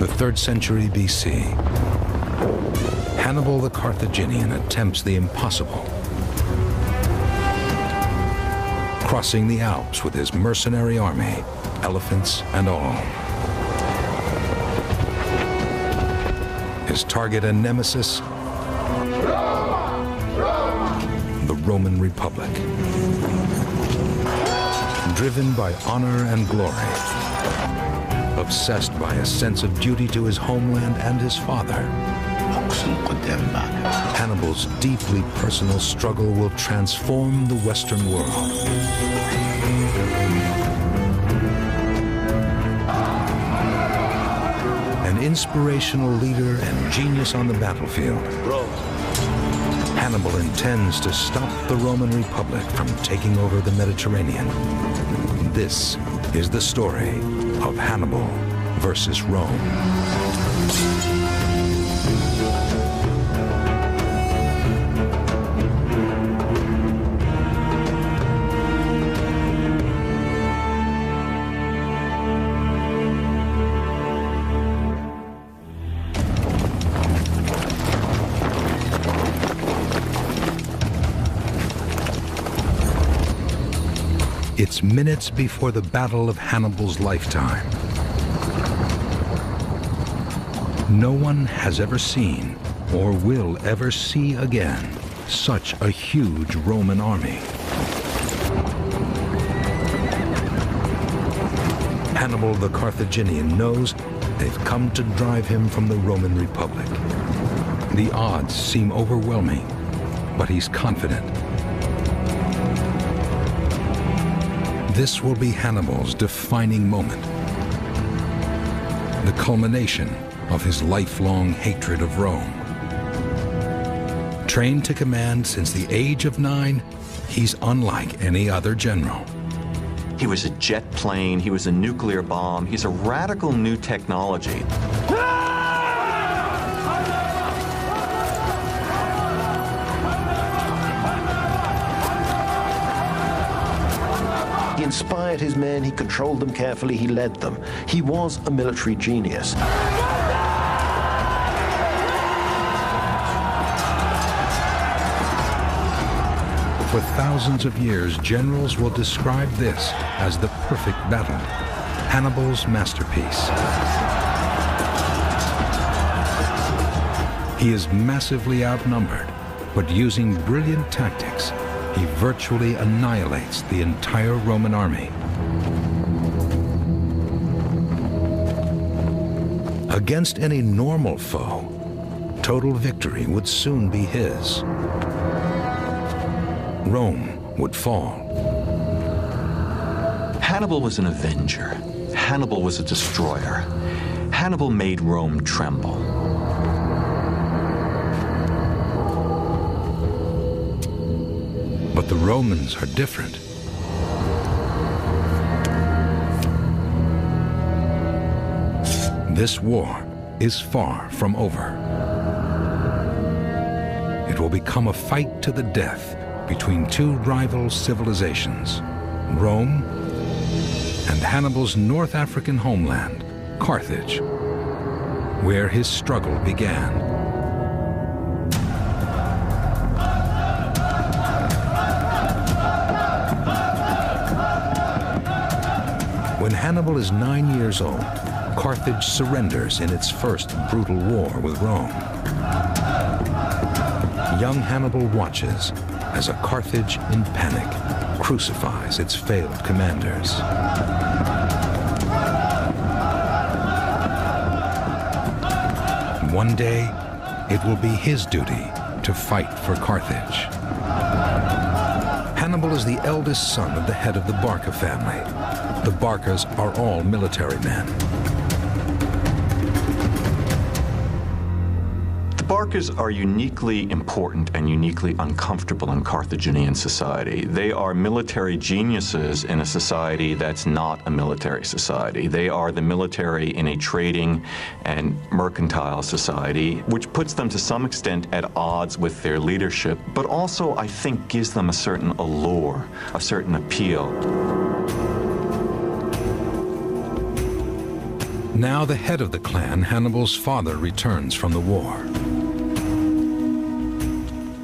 The 3rd century BC, Hannibal the Carthaginian attempts the impossible, crossing the Alps with his mercenary army, elephants and all. His target and nemesis, the Roman Republic. Driven by honor and glory, obsessed by a sense of duty to his homeland and his father, Hannibal's deeply personal struggle will transform the Western world. An inspirational leader and genius on the battlefield, Hannibal intends to stop the Roman Republic from taking over the Mediterranean. This is the story of Hannibal versus Rome. It's minutes before the battle of Hannibal's lifetime. No one has ever seen, or will ever see again, such a huge Roman army. Hannibal the Carthaginian knows they've come to drive him from the Roman Republic. The odds seem overwhelming, but he's confident. This will be Hannibal's defining moment, the culmination of his lifelong hatred of Rome. Trained to command since the age of 9, he's unlike any other general. He was a jet plane, he was a nuclear bomb, he's a radical new technology. He inspired his men, he controlled them carefully, he led them. He was a military genius. For thousands of years, generals will describe this as the perfect battle, Hannibal's masterpiece. He is massively outnumbered, but using brilliant tactics, he virtually annihilates the entire Roman army. Against any normal foe, total victory would soon be his. Rome would fall. Hannibal was an avenger. Hannibal was a destroyer. Hannibal made Rome tremble. But the Romans are different. This war is far from over. It will become a fight to the death between two rival civilizations, Rome and Hannibal's North African homeland, Carthage, where his struggle began. When Hannibal is 9 years old, Carthage surrenders in its first brutal war with Rome. Young Hannibal watches as a Carthage in panic crucifies its failed commanders. One day, it will be his duty to fight for Carthage. Hannibal is the eldest son of the head of the Barca family. The Barcas are all military men. The Barcas are uniquely important and uniquely uncomfortable in Carthaginian society. They are military geniuses in a society that's not a military society. They are the military in a trading and mercantile society, which puts them to some extent at odds with their leadership, but also, I think, gives them a certain allure, a certain appeal. Now the head of the clan, Hannibal's father, returns from the war.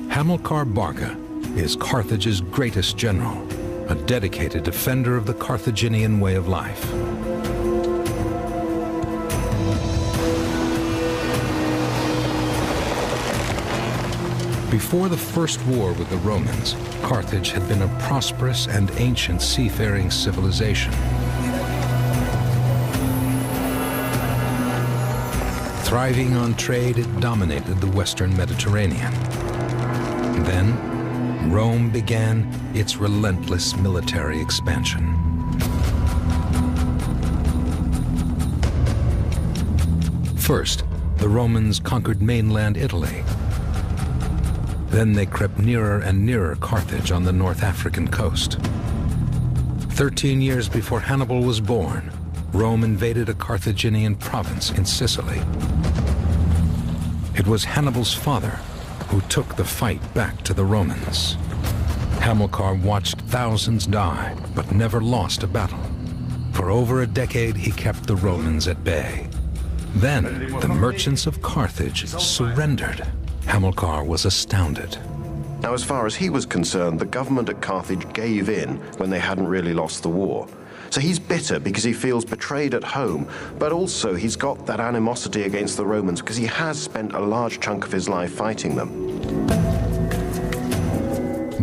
Hamilcar Barca is Carthage's greatest general, a dedicated defender of the Carthaginian way of life. Before the first war with the Romans, Carthage had been a prosperous and ancient seafaring civilization. Thriving on trade, it dominated the Western Mediterranean. Then, Rome began its relentless military expansion. First, the Romans conquered mainland Italy. Then they crept nearer and nearer Carthage on the North African coast. 13 years before Hannibal was born, Rome invaded a Carthaginian province in Sicily. It was Hannibal's father who took the fight back to the Romans. Hamilcar watched thousands die, but never lost a battle. For over a decade, he kept the Romans at bay. Then, the merchants of Carthage surrendered. Hamilcar was astounded. Now, as far as he was concerned, the government at Carthage gave in when they hadn't really lost the war. So he's bitter because he feels betrayed at home, but also he's got that animosity against the Romans because he has spent a large chunk of his life fighting them.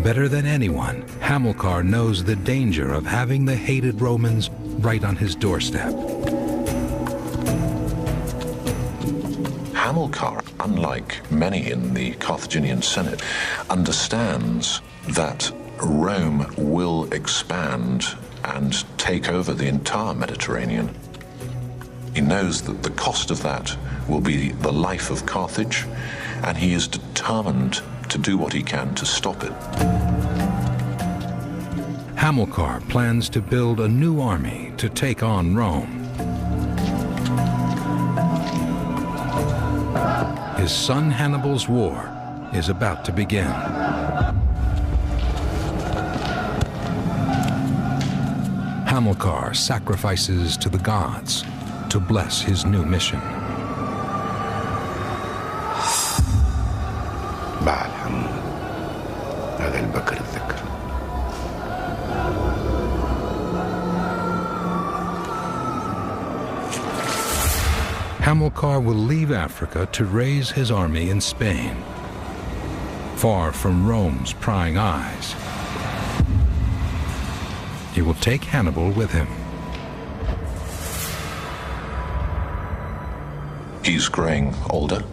Better than anyone, Hamilcar knows the danger of having the hated Romans right on his doorstep. Hamilcar, unlike many in the Carthaginian Senate, understands that Rome will expand and take over the entire Mediterranean. He knows that the cost of that will be the life of Carthage, and he is determined to do what he can to stop it. Hamilcar plans to build a new army to take on Rome. His son Hannibal's war is about to begin. Hamilcar sacrifices to the gods to bless his new mission. Hamilcar will leave Africa to raise his army in Spain, far from Rome's prying eyes. He will take Hannibal with him. He's growing older.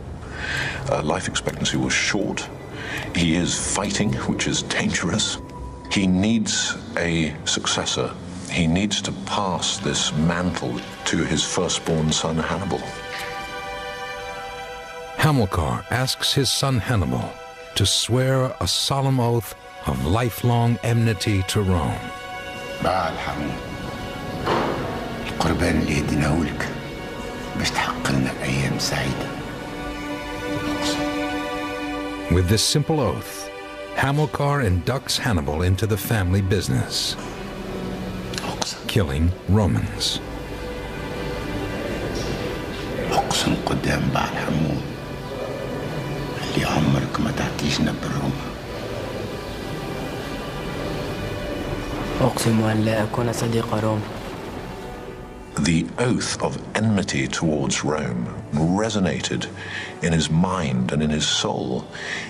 Life expectancy was short. He is fighting, which is dangerous. He needs a successor. He needs to pass this mantle to his firstborn son, Hannibal. Hamilcar asks his son Hannibal to swear a solemn oath of lifelong enmity to Rome. بعد حمود القربان اللي يديناهولك باش تحقق لنا أيام سعيدة. With this simple oath, Hamilcar inducts Hannibal into the family business, killing Romans. أقسم قدام بعد حمود اللي عمرك ما تعطيشنا بالروم. أقسم أن لا أكون صديق روما. The oath of enmity towards Rome resonated in his mind and in his soul.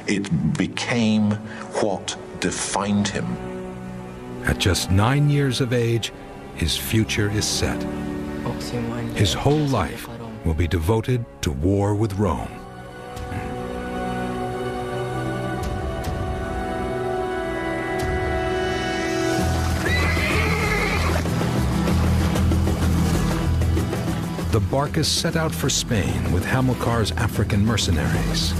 It became what defined him. At just 9 years of age, his future is set. His whole life will be devoted to war with Rome. The Barcas set out for Spain with Hamilcar's African mercenaries.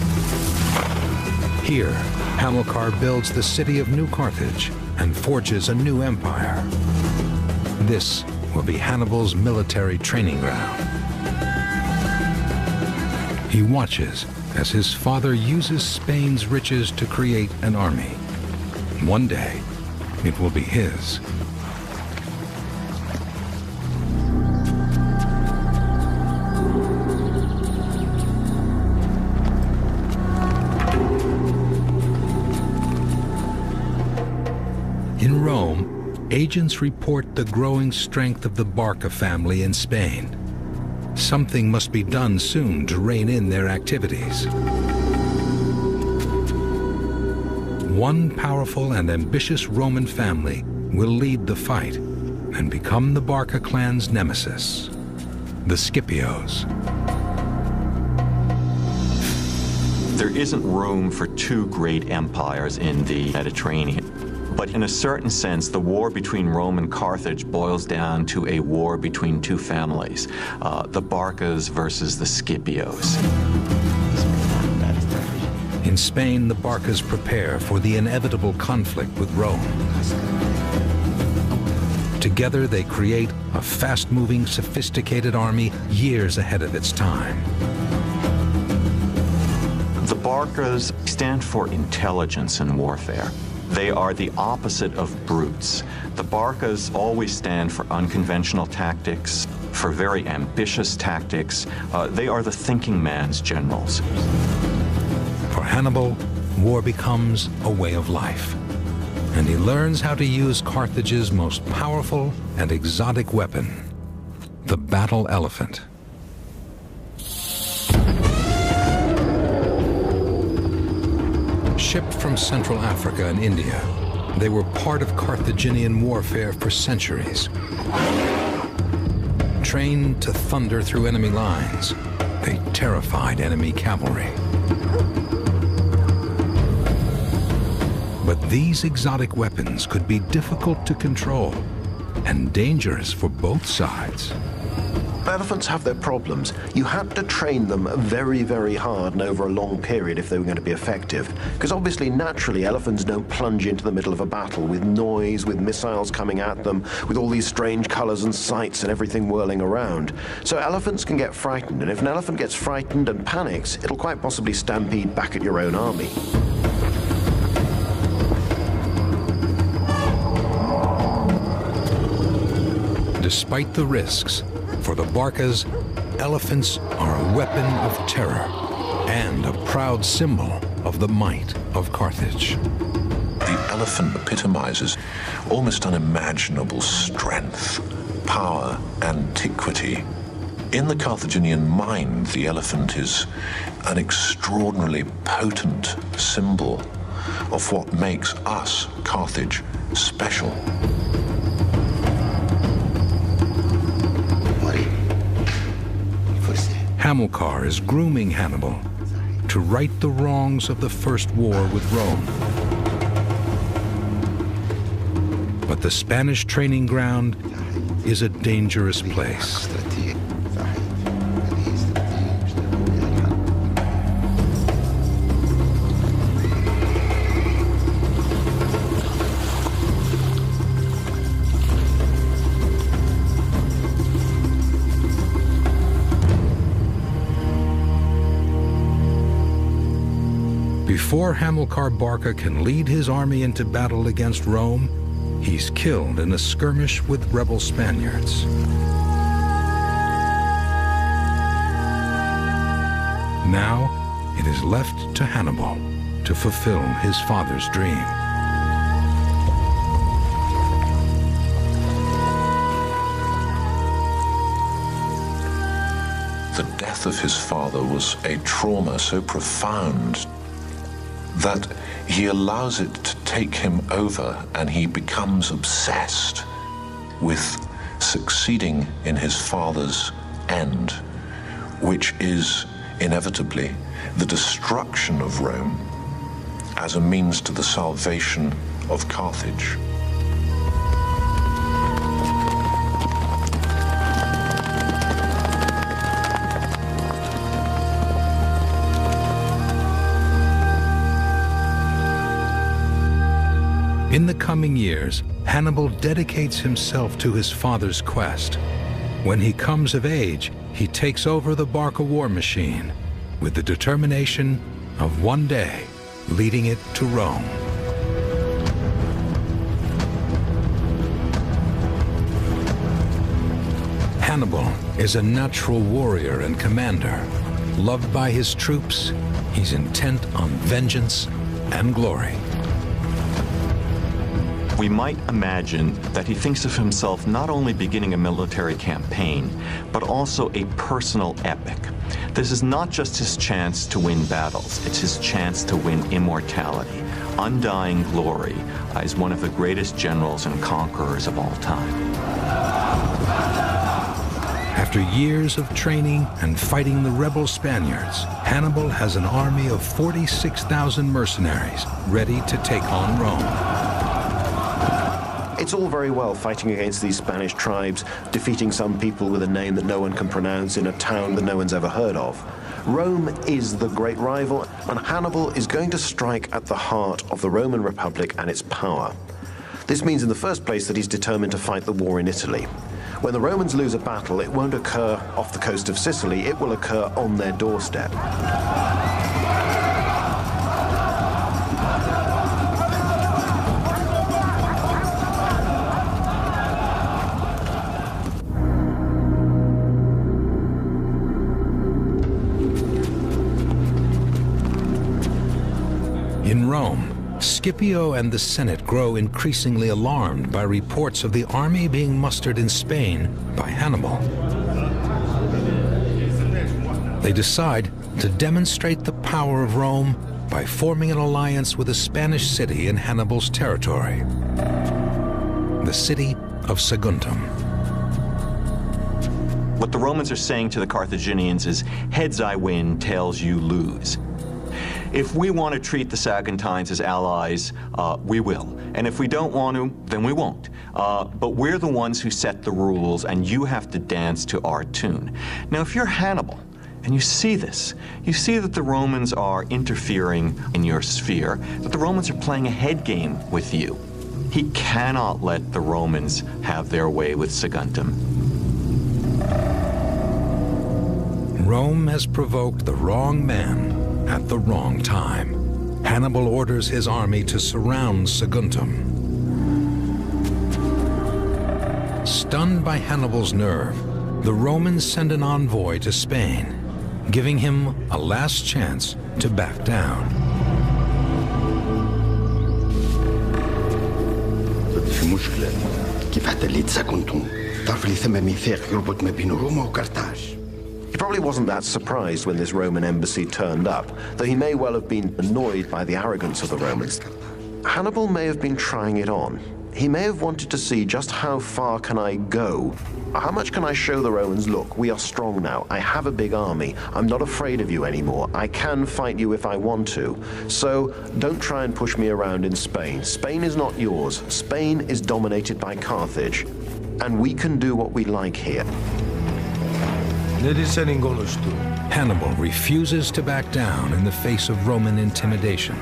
Here, Hamilcar builds the city of New Carthage and forges a new empire. This will be Hannibal's military training ground. He watches as his father uses Spain's riches to create an army. One day, it will be his. agents report the growing strength of the Barca family in Spain. Something must be done soon to rein in their activities. One powerful and ambitious Roman family will lead the fight and become the Barca clan's nemesis, the Scipios. There isn't room for two great empires in the Mediterranean. But in a certain sense, the war between Rome and Carthage boils down to a war between two families, the Barcas versus the Scipios. In Spain, the Barcas prepare for the inevitable conflict with Rome. Together, they create a fast-moving, sophisticated army years ahead of its time. The Barcas stand for intelligence in warfare. They are the opposite of brutes. The Barcas always stand for unconventional tactics, for very ambitious tactics. They are the thinking man's generals. For Hannibal, war becomes a way of life, and he learns how to use Carthage's most powerful and exotic weapon, the battle elephant. Shipped from Central Africa and India, they were part of Carthaginian warfare for centuries. Trained to thunder through enemy lines, they terrified enemy cavalry. But these exotic weapons could be difficult to control and dangerous for both sides. Elephants have their problems. You had to train them very, very hard and over a long period if they were going to be effective. Because obviously, naturally, elephants don't plunge into the middle of a battle with noise, with missiles coming at them, with all these strange colors and sights and everything whirling around. So elephants can get frightened, and if an elephant gets frightened and panics, it'll quite possibly stampede back at your own army. Despite the risks, for the Barcas, elephants are a weapon of terror and a proud symbol of the might of Carthage. The elephant epitomizes almost unimaginable strength, power, antiquity. In the Carthaginian mind, the elephant is an extraordinarily potent symbol of what makes us, Carthage, special. Hamilcar is grooming Hannibal to right the wrongs of the First War with Rome. But the Spanish training ground is a dangerous place. Before Hamilcar Barca can lead his army into battle against Rome, he's killed in a skirmish with rebel Spaniards. Now, it is left to Hannibal to fulfill his father's dream. The death of his father was a trauma so profound that he allows it to take him over, and he becomes obsessed with succeeding in his father's end, which is inevitably the destruction of Rome as a means to the salvation of Carthage. In the coming years, Hannibal dedicates himself to his father's quest. When he comes of age, he takes over the Barca war machine with the determination of one day leading it to Rome. Hannibal is a natural warrior and commander. Loved by his troops, he's intent on vengeance and glory. we might imagine that he thinks of himself not only beginning a military campaign, but also a personal epic. This is not just his chance to win battles, it's his chance to win immortality, undying glory as one of the greatest generals and conquerors of all time. After years of training and fighting the rebel Spaniards, Hannibal has an army of 46,000 mercenaries ready to take on Rome. It's all very well fighting against these Spanish tribes, defeating some people with a name that no one can pronounce in a town that no one's ever heard of. Rome is the great rival, and Hannibal is going to strike at the heart of the Roman Republic and its power. This means in the first place that he's determined to fight the war in Italy. When the Romans lose a battle, it won't occur off the coast of Sicily, it will occur on their doorstep. In Rome, Scipio and the Senate grow increasingly alarmed by reports of the army being mustered in Spain by Hannibal. They decide to demonstrate the power of Rome by forming an alliance with a Spanish city in Hannibal's territory, the city of Saguntum. What the Romans are saying to the Carthaginians is, heads I win, tails you lose. If we want to treat the Saguntines as allies, we will. And if we don't want to, then we won't. But we're the ones who set the rules, and you have to dance to our tune. Now, if you're Hannibal, and you see this, you see that the Romans are interfering in your sphere, that the Romans are playing a head game with you. He cannot let the Romans have their way with Saguntum. Rome has provoked the wrong man at the wrong time. Hannibal orders his army to surround Saguntum. Stunned by Hannibal's nerve, the Romans send an envoy to Spain, giving him a last chance to back down. في مشكلة كيف احتليت ساكنتم تعرف اللي ثم ميثاق يربط ما بين روما وقرطاج. He probably wasn't that surprised when this Roman embassy turned up, though he may well have been annoyed by the arrogance of the Romans. Hannibal may have been trying it on. He may have wanted to see just how far can I go? How much can I show the Romans, look, we are strong now, I have a big army, I'm not afraid of you anymore, I can fight you if I want to. So don't try and push me around in Spain. Spain is not yours. Spain is dominated by Carthage, and we can do what we like here. Hannibal refuses to back down in the face of Roman intimidation.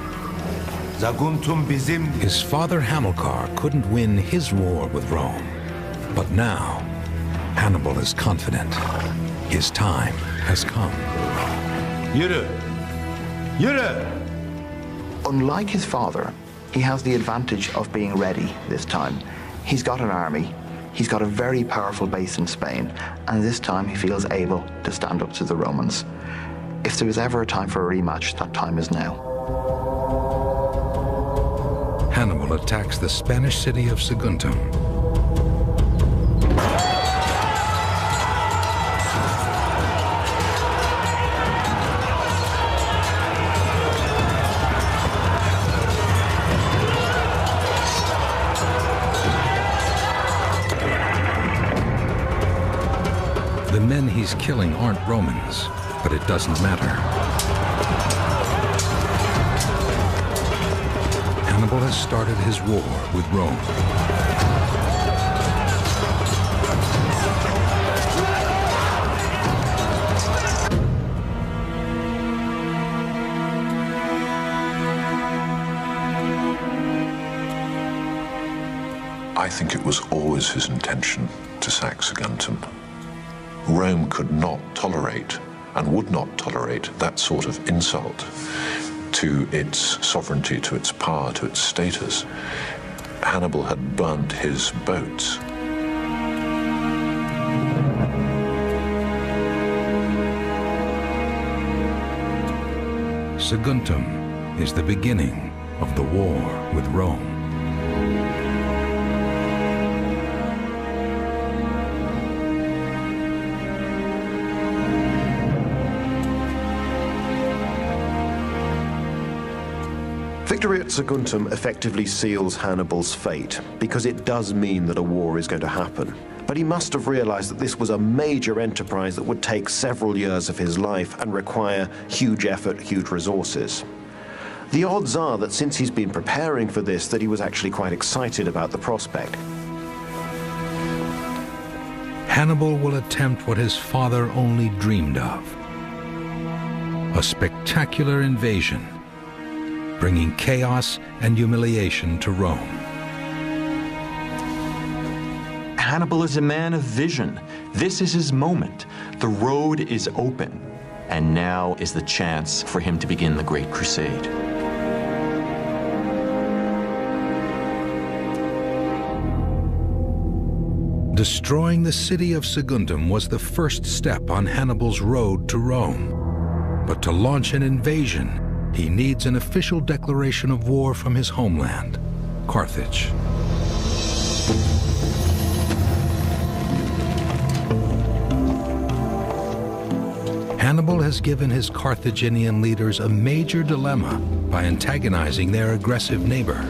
His father Hamilcar couldn't win his war with Rome, but now Hannibal is confident. His time has come. Unlike his father, he has the advantage of being ready this time. He's got an army. He's got a very powerful base in Spain, and this time he feels able to stand up to the Romans. If there was ever a time for a rematch, that time is now. Hannibal attacks the Spanish city of Saguntum. The men he's killing aren't Romans, but it doesn't matter. Hannibal has started his war with Rome. I think it was always his intention to sack Saguntum. Rome could not tolerate and would not tolerate that sort of insult to its sovereignty, to its power, to its status. Hannibal had burnt his boats. Saguntum is the beginning of the war with Rome. victory at Saguntum effectively seals Hannibal's fate, because it does mean that a war is going to happen. But he must have realized that this was a major enterprise that would take several years of his life and require huge effort, huge resources. The odds are that since he's been preparing for this, that he was actually quite excited about the prospect. Hannibal will attempt what his father only dreamed of: a spectacular invasion, bringing chaos and humiliation to Rome. Hannibal is a man of vision. This is his moment. The road is open, and now is the chance for him to begin the Great Crusade. Destroying the city of Saguntum was the first step on Hannibal's road to Rome. But to launch an invasion, he needs an official declaration of war from his homeland, Carthage. Hannibal has given his Carthaginian leaders a major dilemma by antagonizing their aggressive neighbor.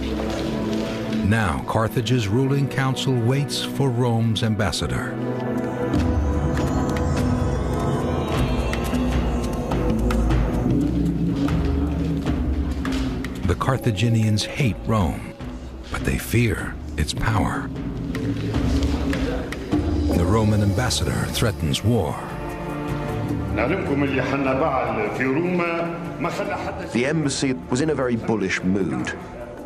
Now, Carthage's ruling council waits for Rome's ambassador. The Carthaginians hate Rome, but they fear its power. The Roman ambassador threatens war. The embassy was in a very bullish mood.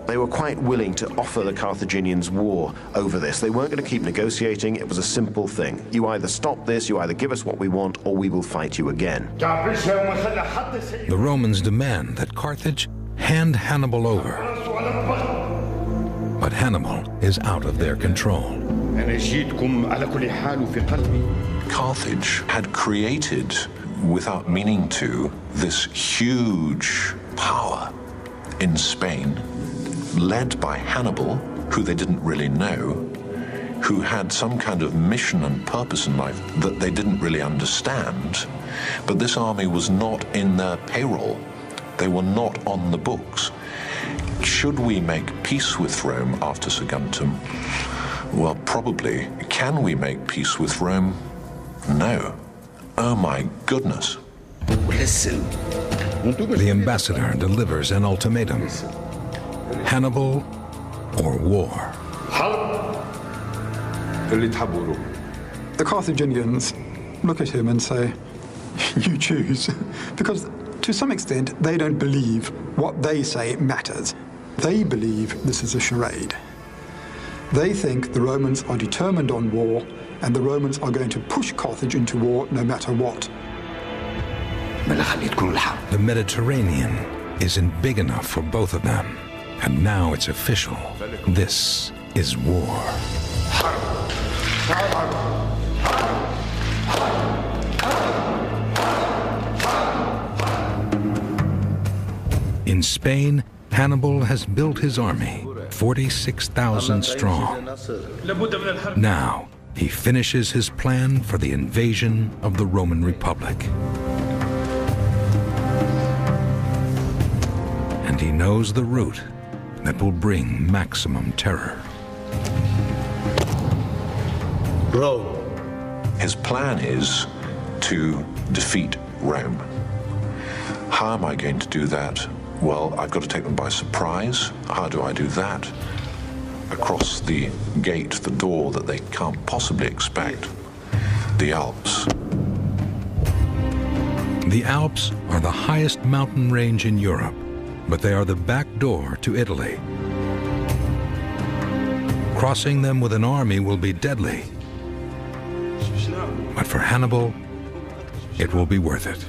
They were quite willing to offer the Carthaginians war over this. They weren't going to keep negotiating. It was a simple thing. You either stop this, you either give us what we want, or we will fight you again. The Romans demand that Carthage hand Hannibal over. But Hannibal is out of their control. Carthage had created, without meaning to, this huge power in Spain, led by Hannibal, who they didn't really know, who had some kind of mission and purpose in life that they didn't really understand. But this army was not in their payroll. They were not on the books. Should we make peace with Rome after Saguntum? Well, probably. Can we make peace with Rome? No. Oh my goodness. The ambassador delivers an ultimatum: Hannibal or war. The Carthaginians look at him and say, you choose, because to some extent they don't believe what they say matters. They believe this is a charade. They think the Romans are determined on war, and the Romans are going to push Carthage into war no matter what. The Mediterranean isn't big enough for both of them. And now it's official. This is war. In Spain, Hannibal has built his army, 46,000 strong. Now, he finishes his plan for the invasion of the Roman Republic. And he knows the route that will bring maximum terror. Rome. His plan is to defeat Rome. How am I going to do that? Well, I've got to take them by surprise. How do I do that? Across the gate, the door that they can't possibly expect, the Alps. The Alps are the highest mountain range in Europe, but they are the back door to Italy. Crossing them with an army will be deadly. But for Hannibal, it will be worth it.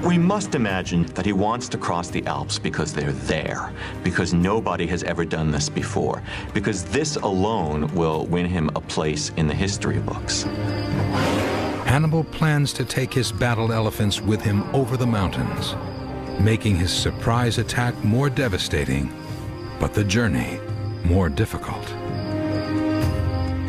We must imagine that he wants to cross the Alps because they're there, because nobody has ever done this before, because this alone will win him a place in the history books. Hannibal plans to take his battle elephants with him over the mountains, making his surprise attack more devastating, but the journey more difficult.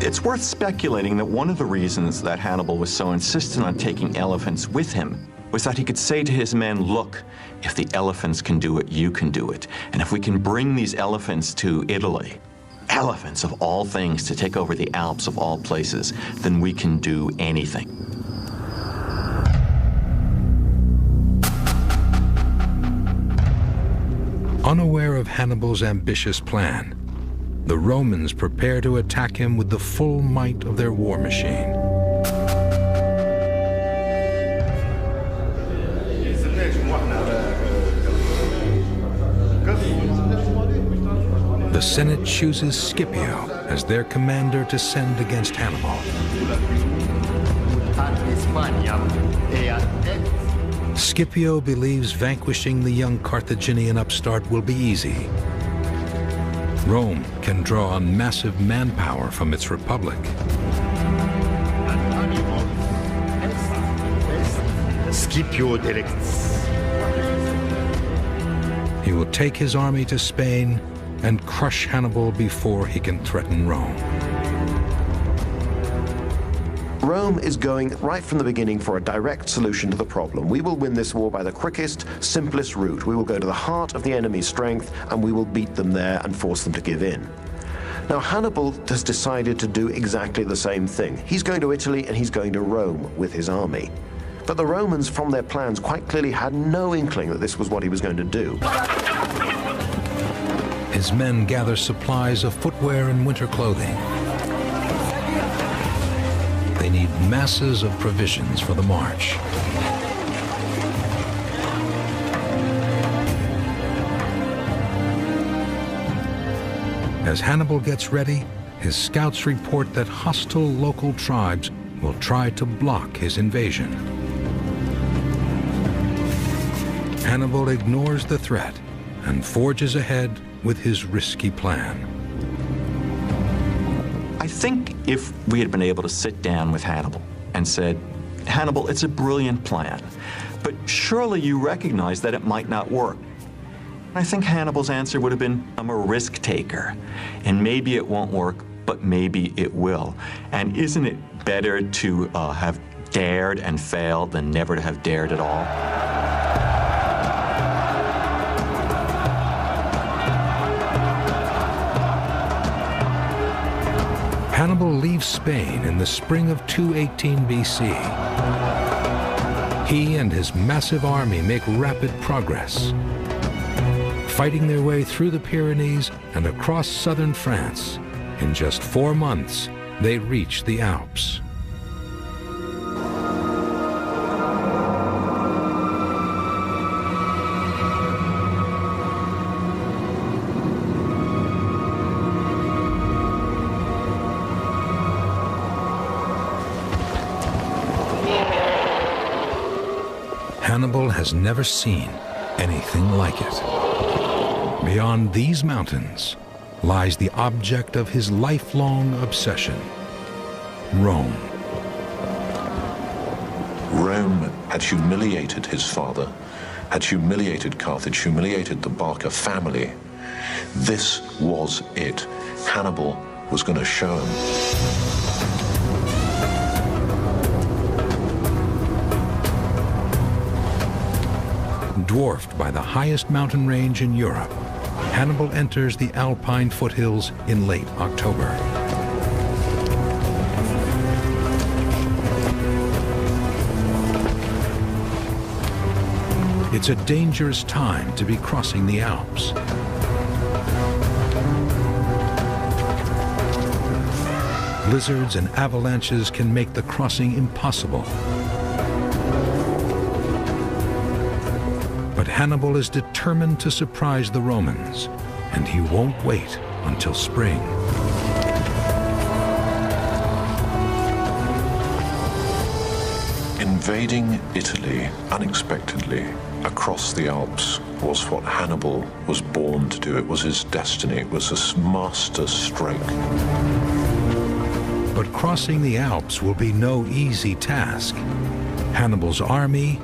It's worth speculating that one of the reasons that Hannibal was so insistent on taking elephants with him was that he could say to his men, look, if the elephants can do it, you can do it. And if we can bring these elephants to Italy, elephants of all things, to take over the Alps of all places, then we can do anything. Unaware of Hannibal's ambitious plan, the Romans prepare to attack him with the full might of their war machine. The Senate chooses Scipio as their commander to send against Hannibal. Scipio believes vanquishing the young Carthaginian upstart will be easy. Rome can draw on massive manpower from its republic. Scipio directs. He will take his army to Spain and crush Hannibal before he can threaten Rome. Rome is going right from the beginning for a direct solution to the problem. We will win this war by the quickest, simplest route. We will go to the heart of the enemy's strength, and we will beat them there and force them to give in. Now, Hannibal has decided to do exactly the same thing. He's going to Italy and he's going to Rome with his army. But the Romans, from their plans, quite clearly had no inkling that this was what he was going to do. His men gather supplies of footwear and winter clothing. They need masses of provisions for the march. As Hannibal gets ready, his scouts report that hostile local tribes will try to block his invasion. Hannibal ignores the threat and forges ahead with his risky plan. I think if we had been able to sit down with Hannibal and said, Hannibal, it's a brilliant plan, but surely you recognize that it might not work. I think Hannibal's answer would have been, I'm a risk taker, and maybe it won't work, but maybe it will. And isn't it better to have dared and failed than never to have dared at all? Hannibal leaves Spain in the spring of 218 BC. He and his massive army make rapid progress, fighting their way through the Pyrenees and across southern France. In just 4 months, they reach the Alps. Hannibal has never seen anything like it. Beyond these mountains lies the object of his lifelong obsession, Rome. Rome had humiliated his father, had humiliated Carthage, humiliated the Barca family. This was it. Hannibal was going to show him. Dwarfed by the highest mountain range in Europe, Hannibal enters the Alpine foothills in late October. It's a dangerous time to be crossing the Alps. Blizzards and avalanches can make the crossing impossible. But Hannibal is determined to surprise the Romans, and he won't wait until spring. Invading Italy unexpectedly across the Alps was what Hannibal was born to do. It was his destiny. It was a master stroke. But crossing the Alps will be no easy task. Hannibal's army,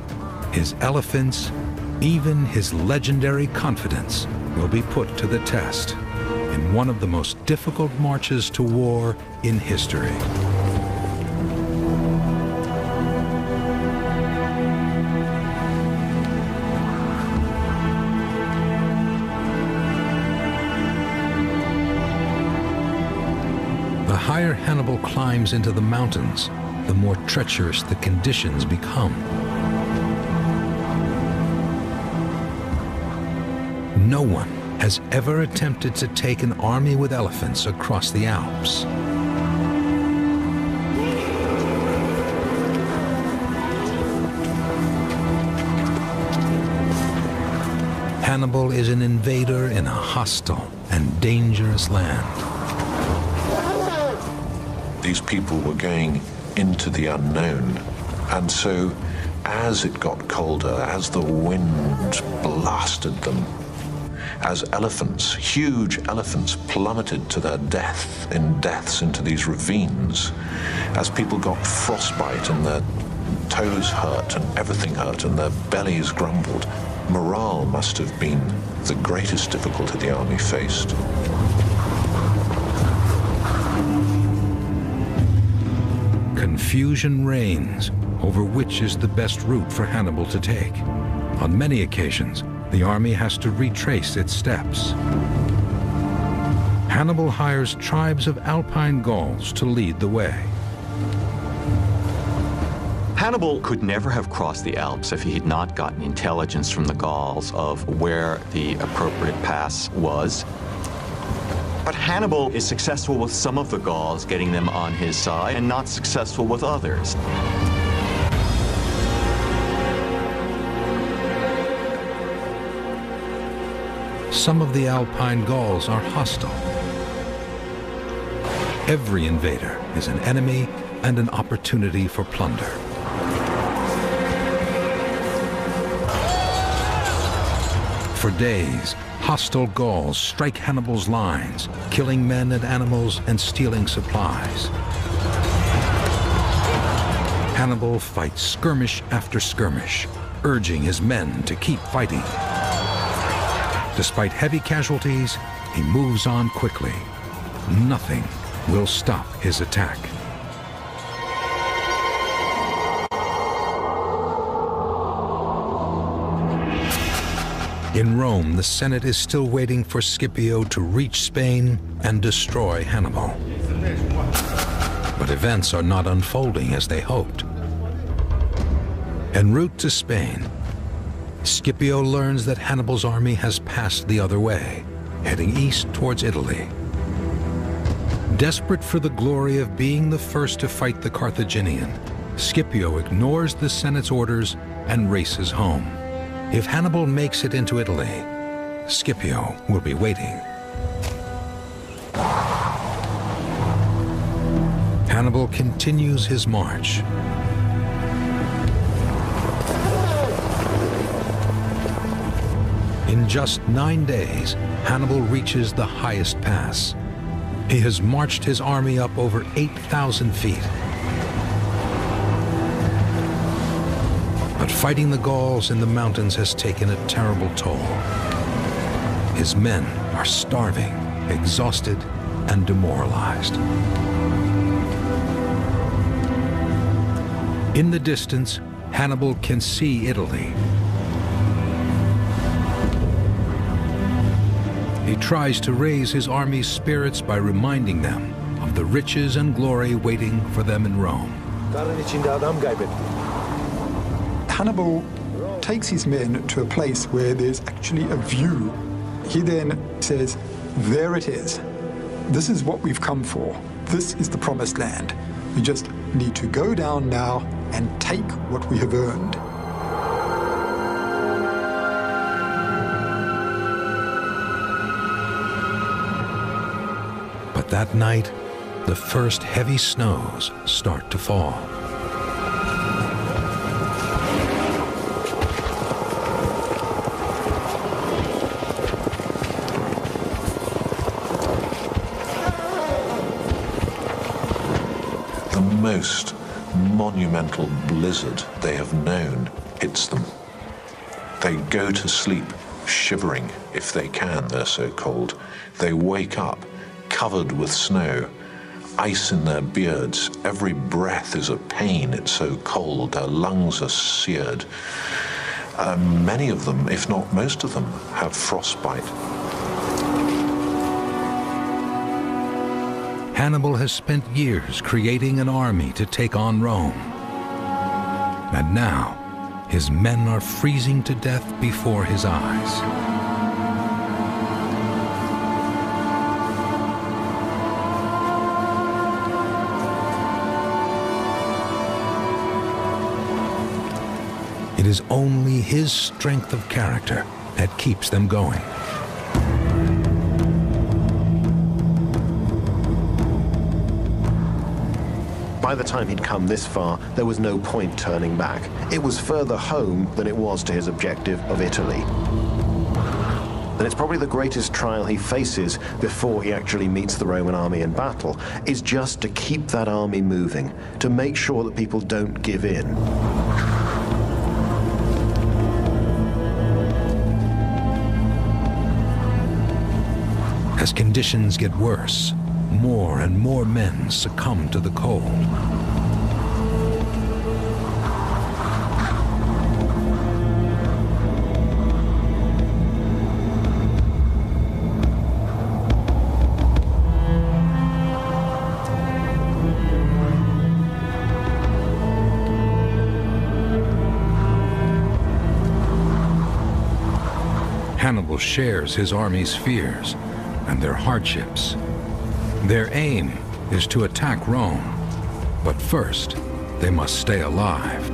his elephants, even his legendary confidence will be put to the test in one of the most difficult marches to war in history. higher Hannibal climbs into the mountains, the more treacherous the conditions become. No one has ever attempted to take an army with elephants across the Alps. Hannibal is an invader in a hostile and dangerous land. These people were going into the unknown, and so as it got colder, as the wind blasted them, as elephants, huge elephants, plummeted to their death in deaths into these ravines, as people got frostbite and their toes hurt and everything hurt and their bellies grumbled, morale must have been the greatest difficulty the army faced. Confusion reigns over which is the best route for Hannibal to take. On many occasions, the army has to retrace its steps. Hannibal hires tribes of Alpine Gauls to lead the way. Hannibal could never have crossed the Alps if he had not gotten intelligence from the Gauls of where the appropriate pass was. But Hannibal is successful with some of the Gauls, getting them on his side, and not successful with others. Some of the Alpine Gauls are hostile. Every invader is an enemy and an opportunity for plunder. For days, hostile Gauls strike Hannibal's lines, killing men and animals and stealing supplies. Hannibal fights skirmish after skirmish, urging his men to keep fighting. Despite heavy casualties, he moves on quickly. Nothing will stop his attack. In Rome, the Senate is still waiting for Scipio to reach Spain and destroy Hannibal. But events are not unfolding as they hoped. En route to Spain, Scipio learns that Hannibal's army has passed the other way, heading east towards Italy. Desperate for the glory of being the first to fight the Carthaginian, Scipio ignores the Senate's orders and races home. If Hannibal makes it into Italy, Scipio will be waiting. Hannibal continues his march. In just 9 days, Hannibal reaches the highest pass. He has marched his army up over 8,000 feet. But fighting the Gauls in the mountains has taken a terrible toll. His men are starving, exhausted, and demoralized. In the distance, Hannibal can see Italy. He tries to raise his army's spirits by reminding them of the riches and glory waiting for them in Rome. Hannibal takes his men to a place where there's actually a view. He then says, there it is. This is what we've come for. This is the promised land. We just need to go down now and take what we have earned. But that night, the first heavy snows start to fall. The most monumental blizzard they have known hits them. They go to sleep shivering, if they can, they're so cold. They wake up covered with snow, ice in their beards. Every breath is a pain, it's so cold. Their lungs are seared. Many of them, if not most of them, have frostbite. Hannibal has spent years creating an army to take on Rome. And now, his men are freezing to death before his eyes. It is only his strength of character that keeps them going. By the time he'd come this far, there was no point turning back. It was further home than it was to his objective of Italy. And it's probably the greatest trial he faces before he actually meets the Roman army in battle, is just to keep that army moving, to make sure that people don't give in. As conditions get worse, more and more men succumb to the cold. Hannibal shares his army's fears and their hardships. Their aim is to attack Rome, but first they must stay alive.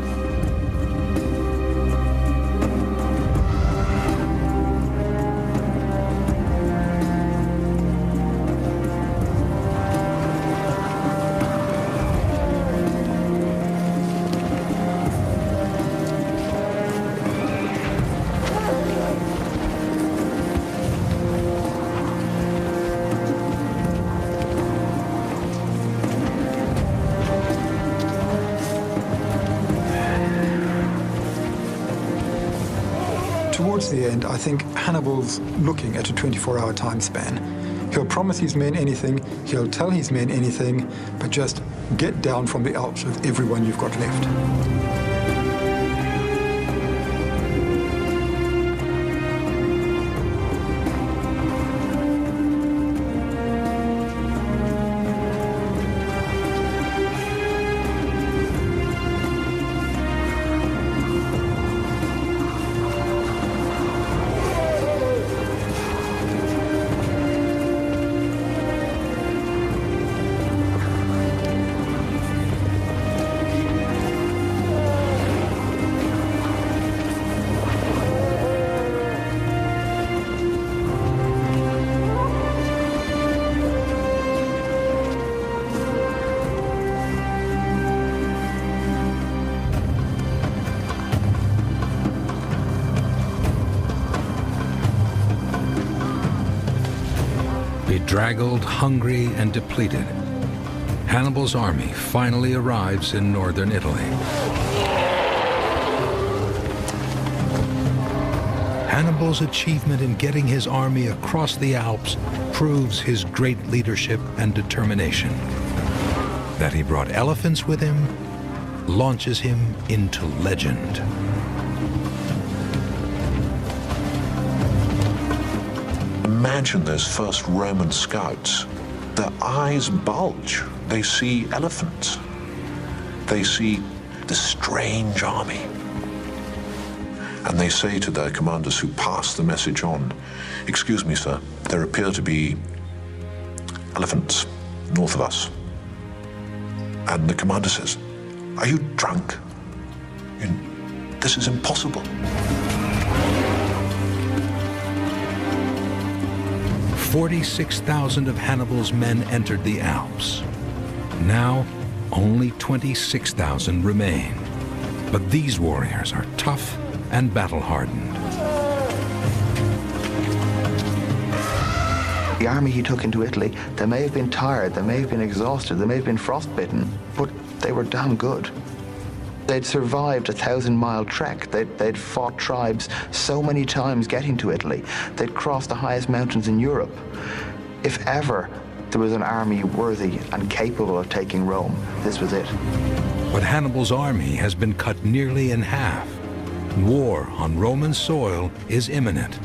Towards the end, I think Hannibal's looking at a 24-hour time span. He'll promise his men anything, he'll tell his men anything, but just get down from the Alps with everyone you've got left. Bedraggled, hungry, and depleted, Hannibal's army finally arrives in northern Italy. Hannibal's achievement in getting his army across the Alps proves his great leadership and determination. That he brought elephants with him launches him into legend. Imagine those first Roman scouts. Their eyes bulge. They see elephants. They see the strange army. And they say to their commanders who pass the message on, "Excuse me, sir, there appear to be elephants north of us." And the commander says, "Are you drunk? This is impossible." 46,000 of Hannibal's men entered the Alps. Now, only 26,000 remain. But these warriors are tough and battle-hardened. The army he took into Italy, they may have been tired, they may have been exhausted, they may have been frostbitten, but they were damn good. They'd survived a 1,000-mile trek. They'd fought tribes so many times getting to Italy. They'd crossed the highest mountains in Europe. If ever there was an army worthy and capable of taking Rome, this was it. But Hannibal's army has been cut nearly in half. War on Roman soil is imminent.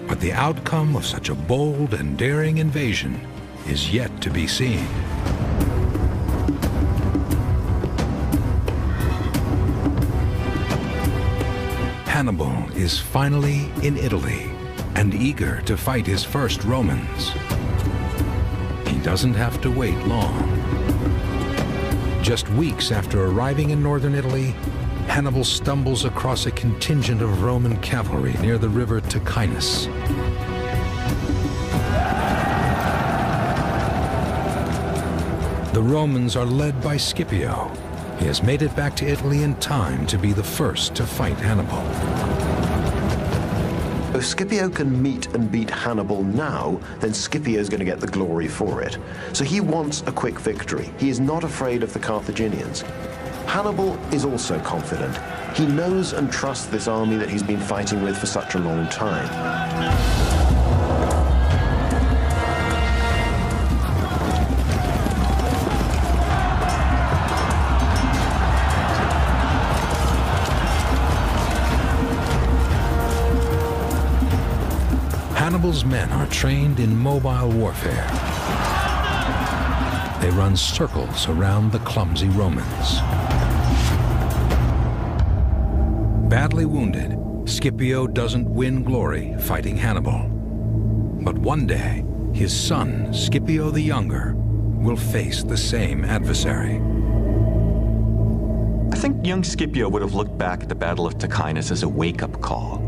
But the outcome of such a bold and daring invasion is yet to be seen. Hannibal is finally in Italy and eager to fight his first Romans. He doesn't have to wait long. Just weeks after arriving in northern Italy, Hannibal stumbles across a contingent of Roman cavalry near the river Ticinus. The Romans are led by Scipio. He has made it back to Italy in time to be the first to fight Hannibal. If Scipio can meet and beat Hannibal now, then Scipio's going to get the glory for it. So he wants a quick victory. He is not afraid of the Carthaginians. Hannibal is also confident. He knows and trusts this army that he's been fighting with for such a long time. Hannibal's men are trained in mobile warfare. They run circles around the clumsy Romans. Badly wounded, Scipio doesn't win glory fighting Hannibal. But one day, his son, Scipio the Younger, will face the same adversary. I think young Scipio would have looked back at the Battle of Ticinus as a wake-up call.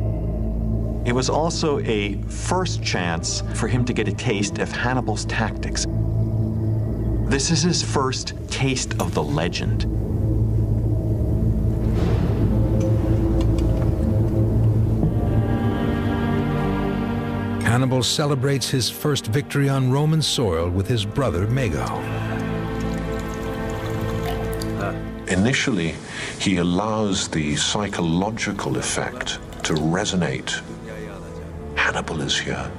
It was also a first chance for him to get a taste of Hannibal's tactics. This is his first taste of the legend. Hannibal celebrates his first victory on Roman soil with his brother Mago. Initially, he allows the psychological effect to resonate. Hannibal is here.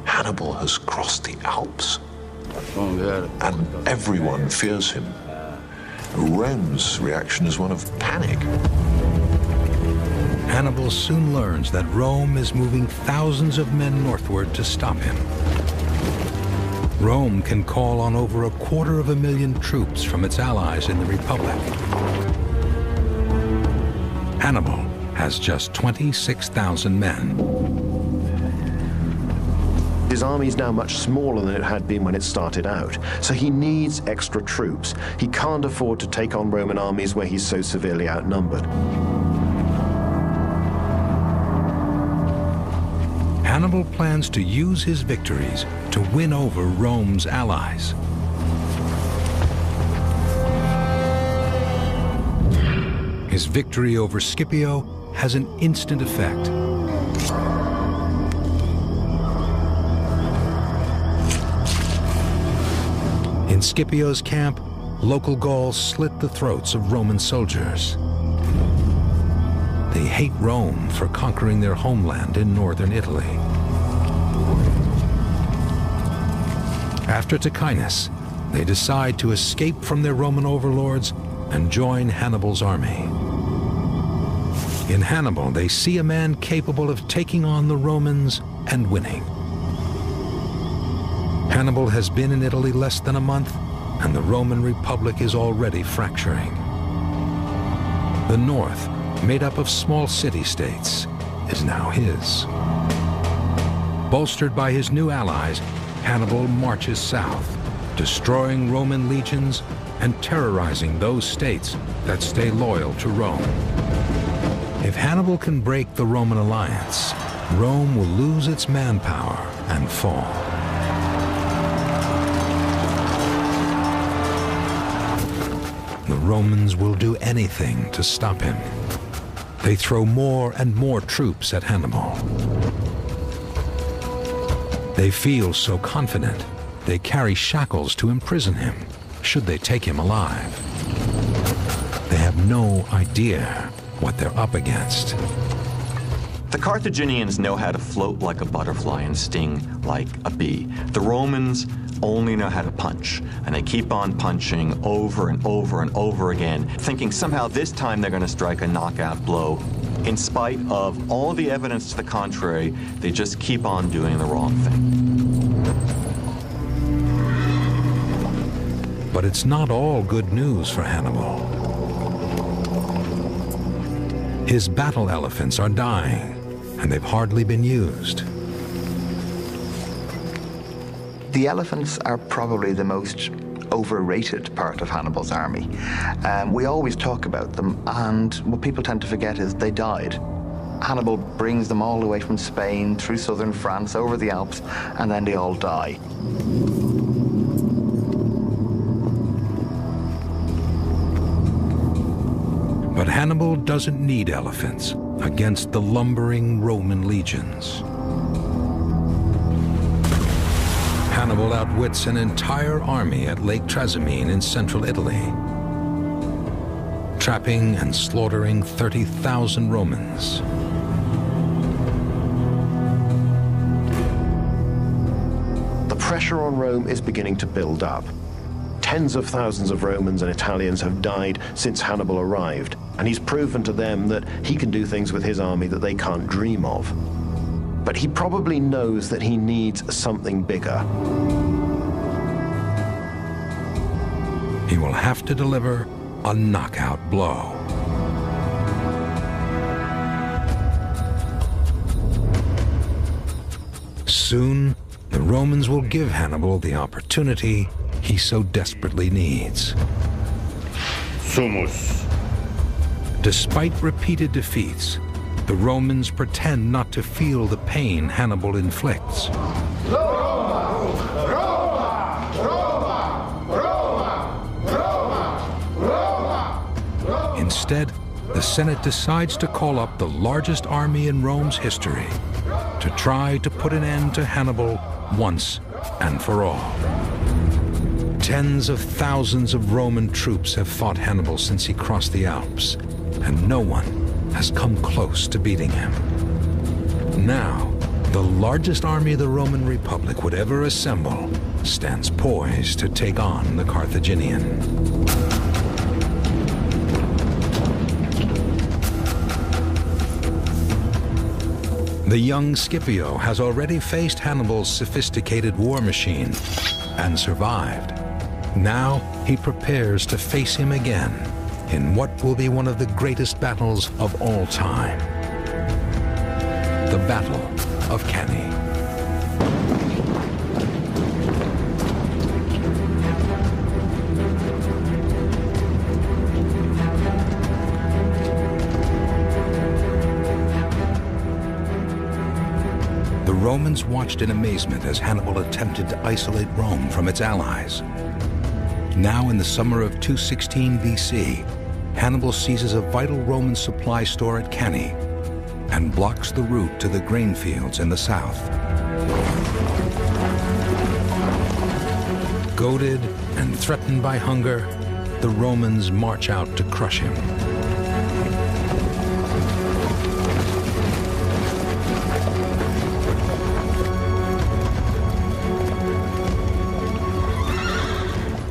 Hannibal has crossed the Alps. And everyone fears him. Rome's reaction is one of panic. Hannibal soon learns that Rome is moving thousands of men northward to stop him. Rome can call on over 250,000 troops from its allies in the Republic. Hannibal has just 26,000 men. His army is now much smaller than it had been when it started out, so he needs extra troops. He can't afford to take on Roman armies where he's so severely outnumbered. Hannibal plans to use his victories to win over Rome's allies. His victory over Scipio has an instant effect. In Scipio's camp, local Gauls slit the throats of Roman soldiers. They hate Rome for conquering their homeland in northern Italy. After Ticinus, they decide to escape from their Roman overlords and join Hannibal's army. In Hannibal, they see a man capable of taking on the Romans and winning. Hannibal has been in Italy less than a month, and the Roman Republic is already fracturing. The north, made up of small city-states, is now his. Bolstered by his new allies, Hannibal marches south, destroying Roman legions and terrorizing those states that stay loyal to Rome. If Hannibal can break the Roman alliance, Rome will lose its manpower and fall. The Romans will do anything to stop him. They throw more and more troops at Hannibal. They feel so confident, they carry shackles to imprison him, should they take him alive. They have no idea what they're up against. The Carthaginians know how to float like a butterfly and sting like a bee. The Romans only know how to punch, and they keep on punching over and over and over again, thinking somehow this time they're going to strike a knockout blow. In spite of all the evidence to the contrary, they just keep on doing the wrong thing. But it's not all good news for Hannibal. His battle elephants are dying, and they've hardly been used. The elephants are probably the most overrated part of Hannibal's army. We always talk about them, and what people tend to forget is they died. Hannibal brings them all the way from Spain, through southern France, over the Alps, and then they all die. But Hannibal doesn't need elephants against the lumbering Roman legions. Hannibal outwits an entire army at Lake Trasimene in central Italy, trapping and slaughtering 30,000 Romans. The pressure on Rome is beginning to build up. Tens of thousands of Romans and Italians have died since Hannibal arrived, and he's proven to them that he can do things with his army that they can't dream of. But he probably knows that he needs something bigger. He will have to deliver a knockout blow. Soon, the Romans will give Hannibal the opportunity he so desperately needs. Sumus. Despite repeated defeats, the Romans pretend not to feel the pain Hannibal inflicts. Roma! Roma! Roma! Roma! Roma! Roma! Instead, the Senate decides to call up the largest army in Rome's history to try to put an end to Hannibal once and for all. Tens of thousands of Roman troops have fought Hannibal since he crossed the Alps, and no one has come close to beating him. Now, the largest army the Roman Republic would ever assemble stands poised to take on the Carthaginian. The young Scipio has already faced Hannibal's sophisticated war machine and survived. Now he prepares to face him again in what will be one of the greatest battles of all time. The Battle of Cannae. The Romans watched in amazement as Hannibal attempted to isolate Rome from its allies. Now in the summer of 216 BC, Hannibal seizes a vital Roman supply store at Cannae and blocks the route to the grain fields in the south. Goaded and threatened by hunger, the Romans march out to crush him.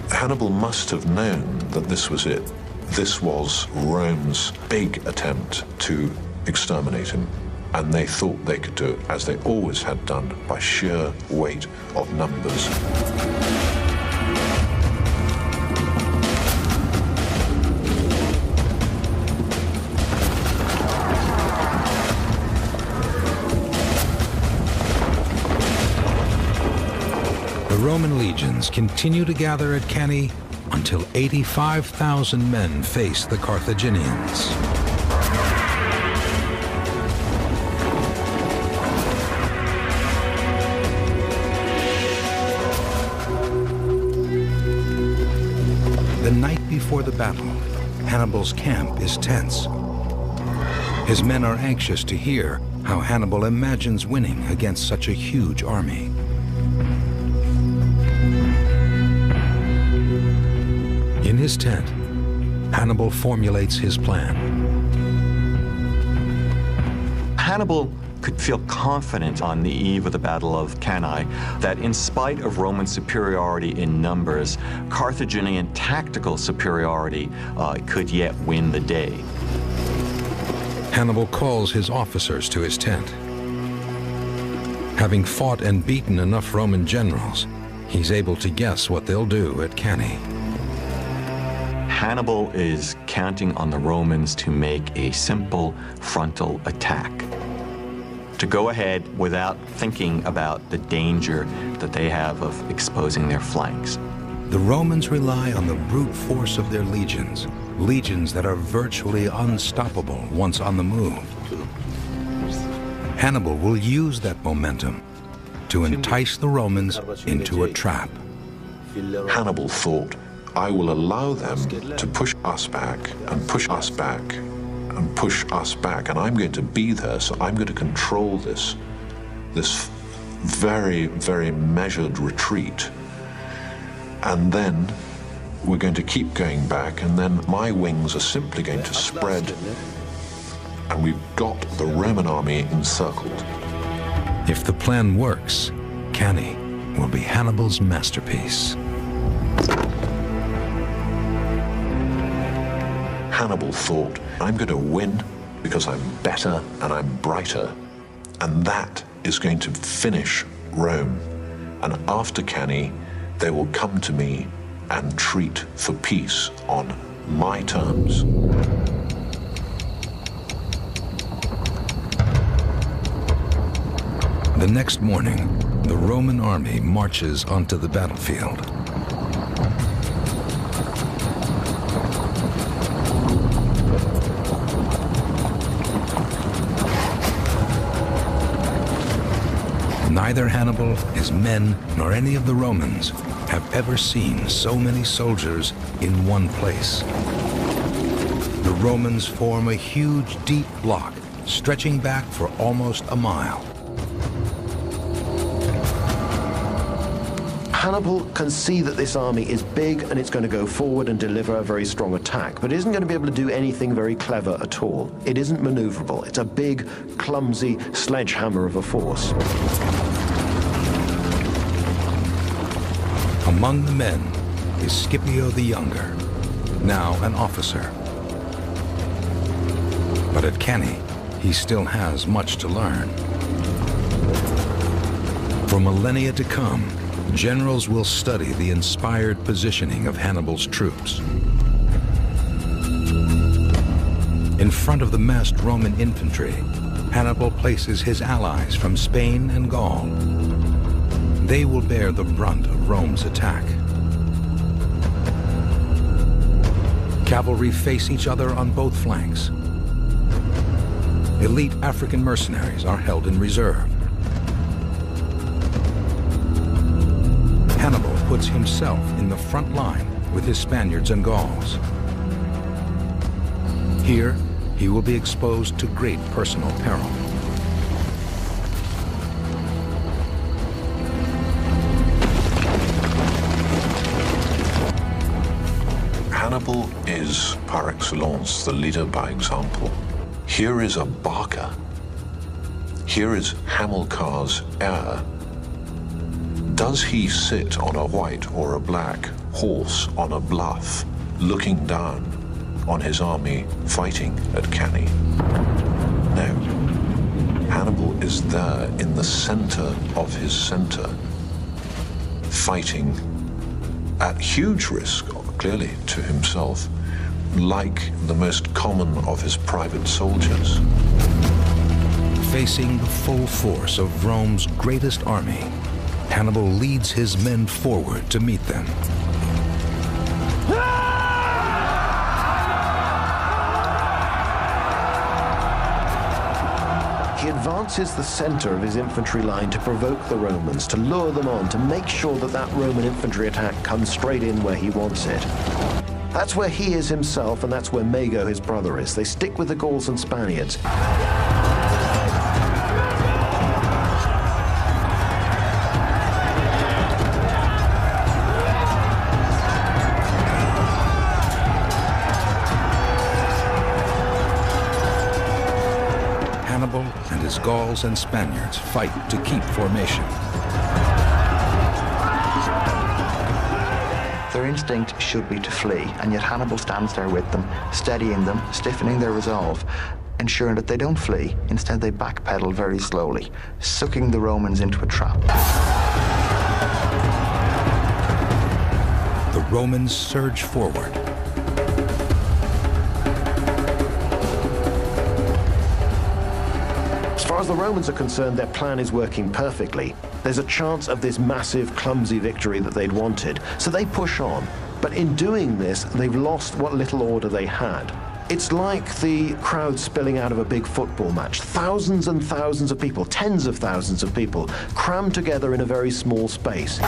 Hannibal must have known that this was it. This was Rome's big attempt to exterminate him. And they thought they could do it, as they always had done, by sheer weight of numbers. The Roman legions continue to gather at Cannae until 85,000 men face the Carthaginians. The night before the battle, Hannibal's camp is tense. His men are anxious to hear how Hannibal imagines winning against such a huge army. In his tent, Hannibal formulates his plan. Hannibal could feel confident on the eve of the Battle of Cannae that in spite of Roman superiority in numbers, Carthaginian tactical superiority could yet win the day. Hannibal calls his officers to his tent. Having fought and beaten enough Roman generals, he's able to guess what they'll do at Cannae. Hannibal is counting on the Romans to make a simple frontal attack, to go ahead without thinking about the danger that they have of exposing their flanks. The Romans rely on the brute force of their legions, legions that are virtually unstoppable once on the move. Hannibal will use that momentum to entice the Romans into a trap. Hannibal thought, I will allow them to push us back and push us back and push us back, and I'm going to be there, so I'm going to control this very, very measured retreat. And then we're going to keep going back, and then my wings are simply going to spread, and we've got the Roman army encircled. If the plan works, Cannae will be Hannibal's masterpiece. Hannibal thought, I'm going to win because I'm better and I'm brighter, and that is going to finish Rome. And after Cannae, they will come to me and treat for peace on my terms. The next morning, the Roman army marches onto the battlefield. Neither Hannibal, his men, nor any of the Romans have ever seen so many soldiers in one place. The Romans form a huge, deep block, stretching back for almost a mile. Hannibal can see that this army is big and it's going to go forward and deliver a very strong attack, but it isn't going to be able to do anything very clever at all. It isn't maneuverable. It's a big, clumsy sledgehammer of a force. Among the men is Scipio the Younger, now an officer. But at Cannae, he still has much to learn. For millennia to come, generals will study the inspired positioning of Hannibal's troops. In front of the massed Roman infantry, Hannibal places his allies from Spain and Gaul. They will bear the brunt of Rome's attack. Cavalry face each other on both flanks. Elite African mercenaries are held in reserve. Hannibal puts himself in the front line with his Spaniards and Gauls. Here, he will be exposed to great personal peril. Hannibal is, par excellence, the leader by example. Here is a Barca. Here is Hamilcar's heir. Does he sit on a white or a black horse on a bluff, looking down on his army fighting at Cannae? No. Hannibal is there in the center of his center, fighting at huge risk, clearly to himself, like the most common of his private soldiers. Facing the full force of Rome's greatest army, Hannibal leads his men forward to meet them. He advances the center of his infantry line to provoke the Romans, to lure them on, to make sure that that Roman infantry attack comes straight in where he wants it. That's where he is himself, and that's where Mago, his brother, is. They stick with the Gauls and Spaniards. Hannibal and his Gauls and Spaniards fight to keep formation. Their instinct should be to flee, and yet Hannibal stands there with them, steadying them, stiffening their resolve, ensuring that they don't flee. Instead, they backpedal very slowly, sucking the Romans into a trap. The Romans surge forward. as the Romans are concerned, their plan is working perfectly. There's a chance of this massive, clumsy victory that they'd wanted, so they push on. But in doing this, they've lost what little order they had. It's like the crowd spilling out of a big football match. Thousands and thousands of people, tens of thousands of people, crammed together in a very small space. The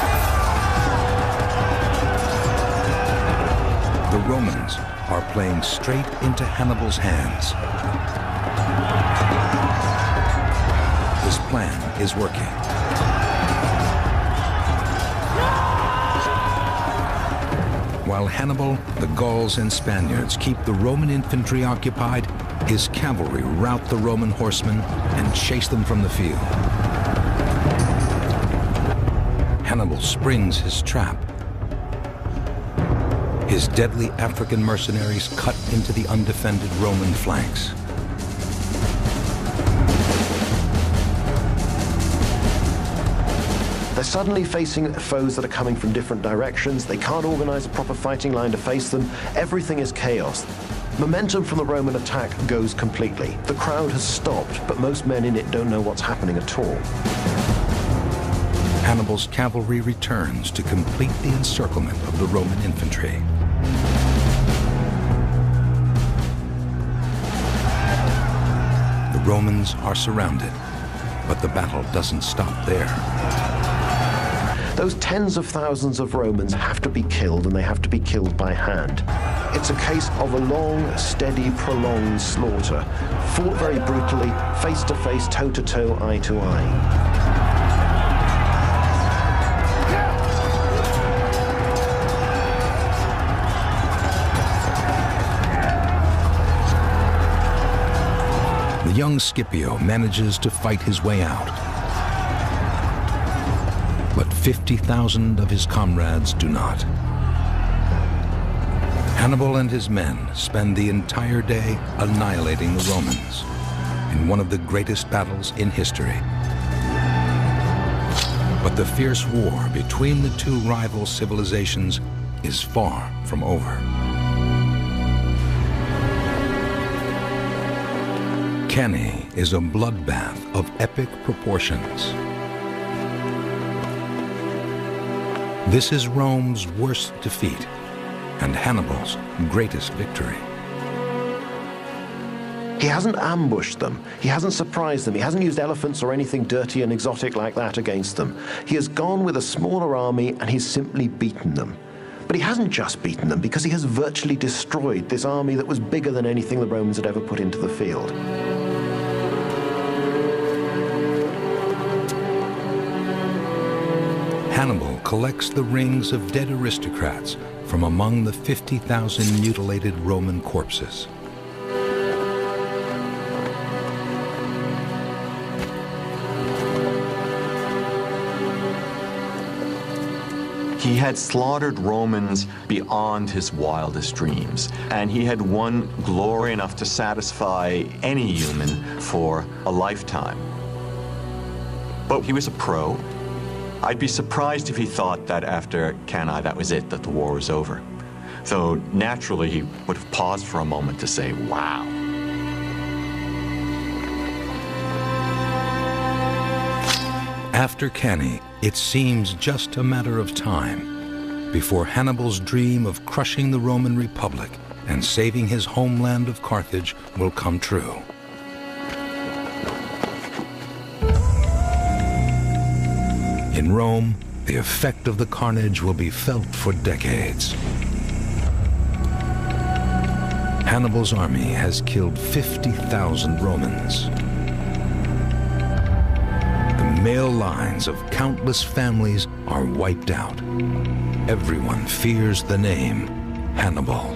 Romans are playing straight into Hannibal's hands. His plan is working. While Hannibal, the Gauls, and Spaniards keep the Roman infantry occupied, his cavalry rout the Roman horsemen and chase them from the field. Hannibal springs his trap. His deadly African mercenaries cut into the undefended Roman flanks. They're suddenly facing foes that are coming from different directions. They can't organize a proper fighting line to face them. Everything is chaos. Momentum from the Roman attack goes completely. The crowd has stopped, but most men in it don't know what's happening at all. Hannibal's cavalry returns to complete the encirclement of the Roman infantry. The Romans are surrounded, but the battle doesn't stop there. Those tens of thousands of Romans have to be killed, and they have to be killed by hand. It's a case of a long, steady, prolonged slaughter, fought very brutally, face to face, toe to toe, eye to eye. The young Scipio manages to fight his way out. But 50,000 of his comrades do not. Hannibal and his men spend the entire day annihilating the Romans in one of the greatest battles in history. But the fierce war between the two rival civilizations is far from over. Cannae is a bloodbath of epic proportions. This is Rome's worst defeat and Hannibal's greatest victory. He hasn't ambushed them. He hasn't surprised them. He hasn't used elephants or anything dirty and exotic like that against them. He has gone with a smaller army and he's simply beaten them. But he hasn't just beaten them, because he has virtually destroyed this army that was bigger than anything the Romans had ever put into the field. Hannibal collects the rings of dead aristocrats from among the 50,000 mutilated Roman corpses. He had slaughtered Romans beyond his wildest dreams, and he had won glory enough to satisfy any human for a lifetime. But he was a pro. I'd be surprised if he thought that after Cannae that was it, that the war was over. So naturally he would have paused for a moment to say, wow. After Cannae, it seems just a matter of time before Hannibal's dream of crushing the Roman Republic and saving his homeland of Carthage will come true. In Rome, the effect of the carnage will be felt for decades. Hannibal's army has killed 50,000 Romans. The male lines of countless families are wiped out. Everyone fears the name Hannibal.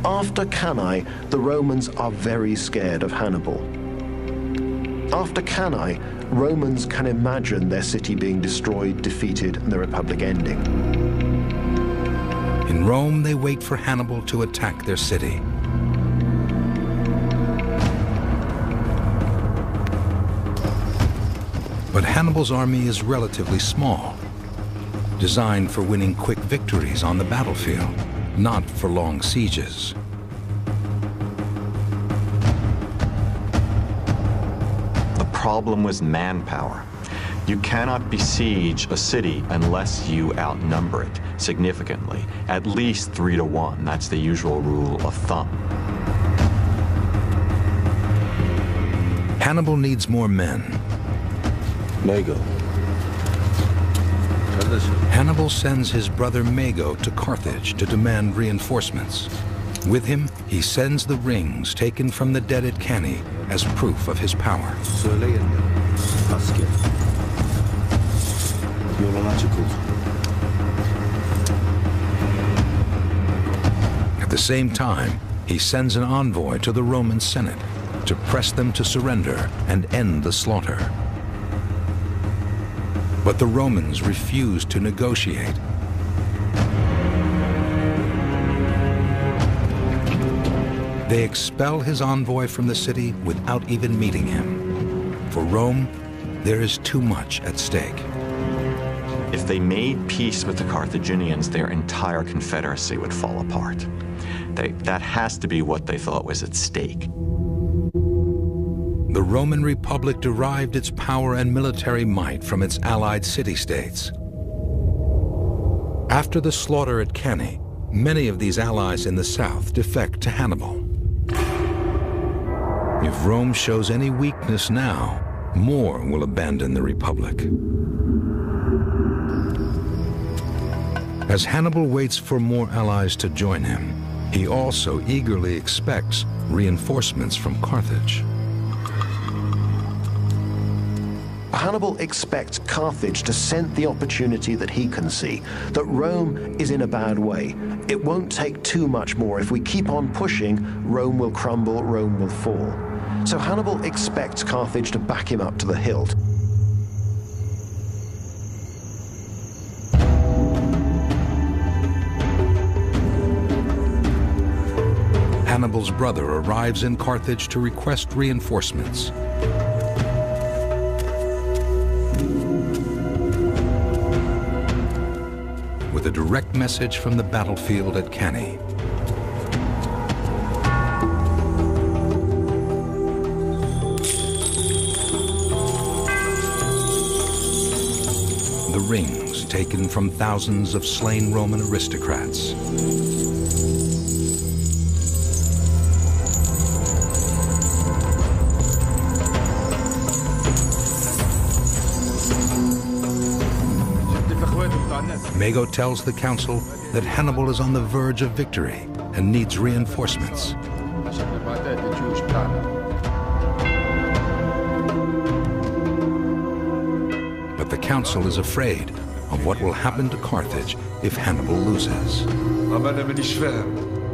After Cannae, the Romans are very scared of Hannibal. After Cannae, Romans can imagine their city being destroyed, defeated, and the Republic ending. In Rome, they wait for Hannibal to attack their city. But Hannibal's army is relatively small, designed for winning quick victories on the battlefield, not for long sieges. problem was manpower. You cannot besiege a city unless you outnumber it significantly, at least 3 to 1. That's the usual rule of thumb. Hannibal needs more men. Mago. Hannibal sends his brother Mago to Carthage to demand reinforcements. With him, he sends the rings taken from the dead at Cannae as proof of his power. At the same time, he sends an envoy to the Roman Senate to press them to surrender and end the slaughter. But the Romans refused to negotiate. They expel his envoy from the city without even meeting him. For Rome, there is too much at stake. If they made peace with the Carthaginians, their entire confederacy would fall apart. That has to be what they thought was at stake. The Roman Republic derived its power and military might from its allied city-states. After the slaughter at Cannae, many of these allies in the south defect to Hannibal. If Rome shows any weakness now, more will abandon the Republic. As Hannibal waits for more allies to join him, he also eagerly expects reinforcements from Carthage. Hannibal expects Carthage to scent the opportunity that he can see, that Rome is in a bad way. It won't take too much more. If we keep on pushing, Rome will crumble, Rome will fall. So Hannibal expects Carthage to back him up to the hilt. Hannibal's brother arrives in Carthage to request reinforcements. With a direct message from the battlefield at Cannae. The rings taken from thousands of slain Roman aristocrats. Mago tells the council that Hannibal is on the verge of victory and needs reinforcements. But the council is afraid of what will happen to Carthage if Hannibal loses.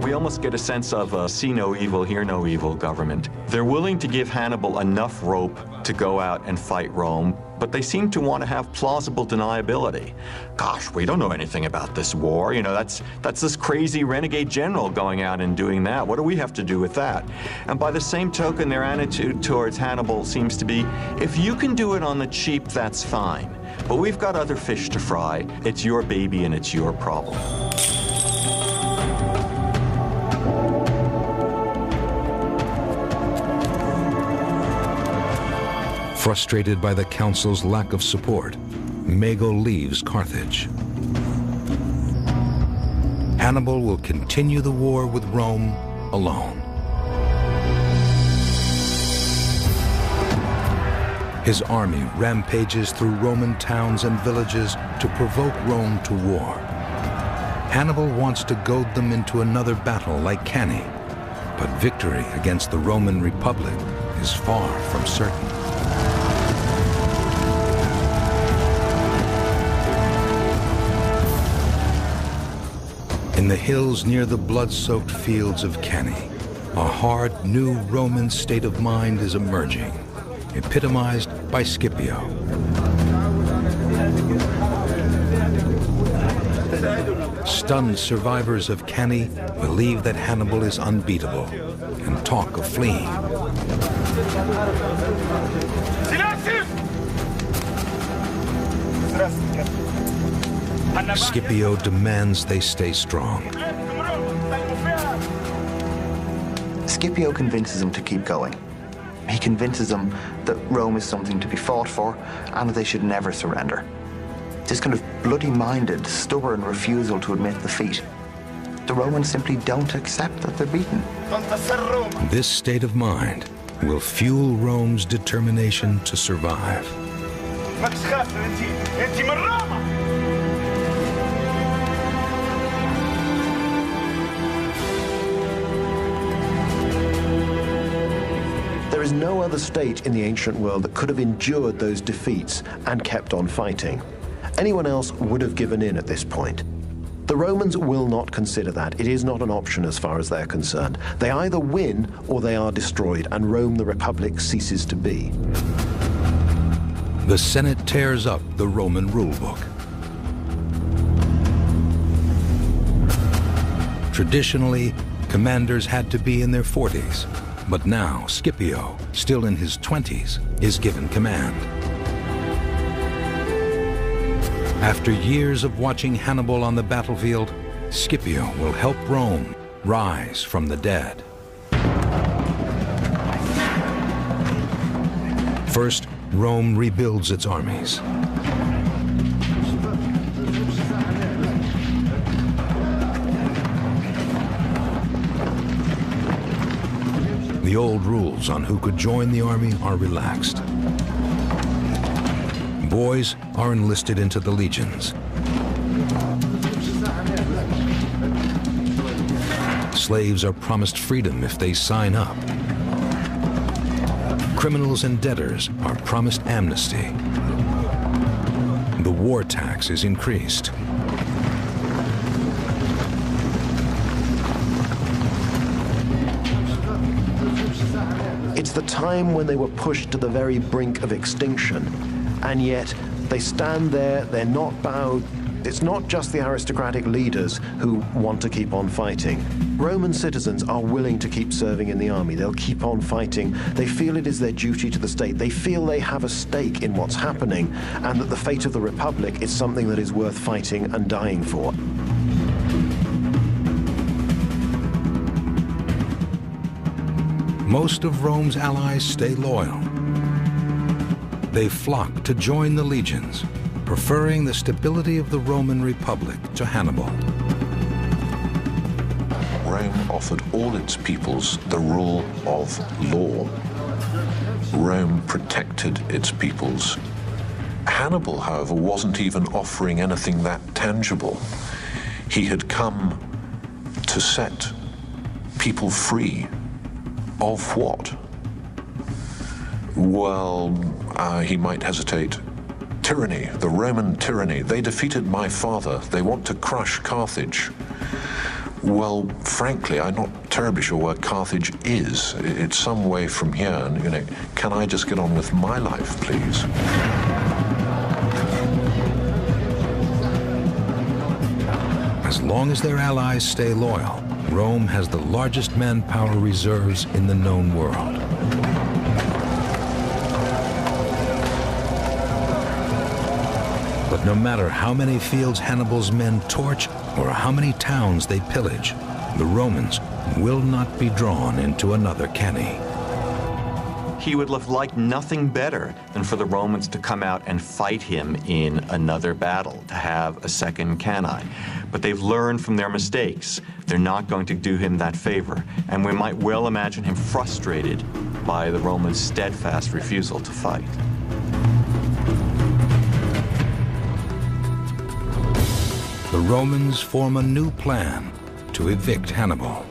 We almost get a sense of a see no evil, hear no evil government. They're willing to give Hannibal enough rope to go out and fight Rome, but they seem to want to have plausible deniability. Gosh, we don't know anything about this war. You know, that's this crazy renegade general going out and doing that. What do we have to do with that? And by the same token, their attitude towards Hannibal seems to be, if you can do it on the cheap, that's fine. But we've got other fish to fry. It's your baby and it's your problem. Frustrated by the council's lack of support, Mago leaves Carthage. Hannibal will continue the war with Rome alone. His army rampages through Roman towns and villages to provoke Rome to war. Hannibal wants to goad them into another battle like Cannae, but victory against the Roman Republic is far from certain. In the hills near the blood-soaked fields of Cannae, a hard, new Roman state of mind is emerging, epitomized by Scipio. Stunned survivors of Cannae believe that Hannibal is unbeatable and talk of fleeing. Scipio demands they stay strong. Scipio convinces him to keep going. He convinces them that Rome is something to be fought for and that they should never surrender. This kind of bloody-minded, stubborn refusal to admit defeat. The Romans simply don't accept that they're beaten. This state of mind will fuel Rome's determination to survive. There is no other state in the ancient world that could have endured those defeats and kept on fighting. Anyone else would have given in at this point. The Romans will not consider that. It is not an option as far as they're concerned. They either win or they are destroyed, and Rome the Republic ceases to be. The Senate tears up the Roman rulebook. Traditionally, commanders had to be in their 40s, but now Scipio, still in his 20s, is given command. After years of watching Hannibal on the battlefield, Scipio will help Rome rise from the dead. First, Rome rebuilds its armies. The old rules on who could join the army are relaxed. Boys are enlisted into the legions. Slaves are promised freedom if they sign up. Criminals and debtors are promised amnesty. The war tax is increased. It's the time when they were pushed to the very brink of extinction. And yet, they stand there, they're not bowed. It's not just the aristocratic leaders who want to keep on fighting. Roman citizens are willing to keep serving in the army. They'll keep on fighting. They feel it is their duty to the state. They feel they have a stake in what's happening, and that the fate of the Republic is something that is worth fighting and dying for. Most of Rome's allies stay loyal. They flock to join the legions, preferring the stability of the Roman Republic to Hannibal. Rome offered all its peoples the rule of law. Rome protected its peoples. Hannibal, however, wasn't even offering anything that tangible. He had come to set people free. Of what? Well, he might hesitate. Tyranny, the Roman tyranny. They defeated my father. They want to crush Carthage. Well, frankly, I'm not terribly sure where Carthage is. It's some way from here, and, you know, can I just get on with my life, please? As long as their allies stay loyal, Rome has the largest manpower reserves in the known world. But no matter how many fields Hannibal's men torch or how many towns they pillage, the Romans will not be drawn into another Cannae. He would have liked nothing better than for the Romans to come out and fight him in another battle, to have a second Cannae. But they've learned from their mistakes. They're not going to do him that favor. And we might well imagine him frustrated by the Romans' steadfast refusal to fight. The Romans form a new plan to evict Hannibal.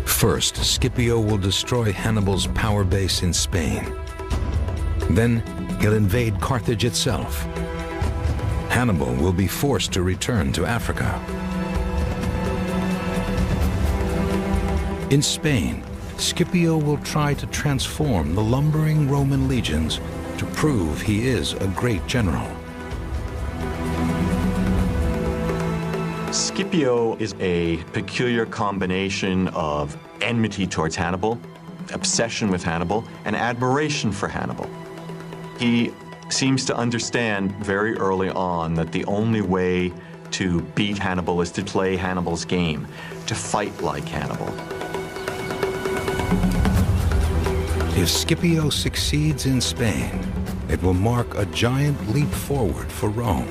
First, Scipio will destroy Hannibal's power base in Spain. Then he'll invade Carthage itself. Hannibal will be forced to return to Africa. In Spain, Scipio will try to transform the lumbering Roman legions to prove he is a great general. Scipio is a peculiar combination of enmity towards Hannibal, obsession with Hannibal, and admiration for Hannibal. He seems to understand very early on that the only way to beat Hannibal is to play Hannibal's game, to fight like Hannibal. If Scipio succeeds in Spain, it will mark a giant leap forward for Rome.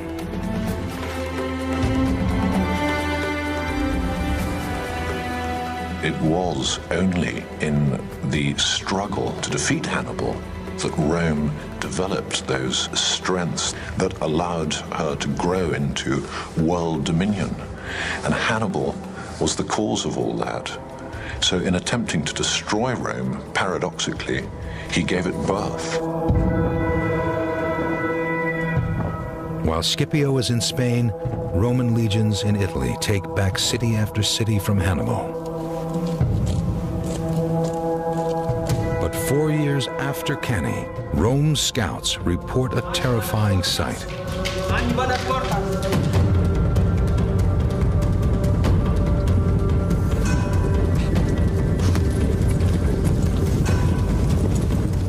It was only in the struggle to defeat Hannibal that Rome developed those strengths that allowed her to grow into world dominion. And Hannibal was the cause of all that. So in attempting to destroy Rome, paradoxically, he gave it birth. While Scipio is in Spain, Roman legions in Italy take back city after city from Hannibal. But 4 years after Cannae, Rome's scouts report a terrifying sight.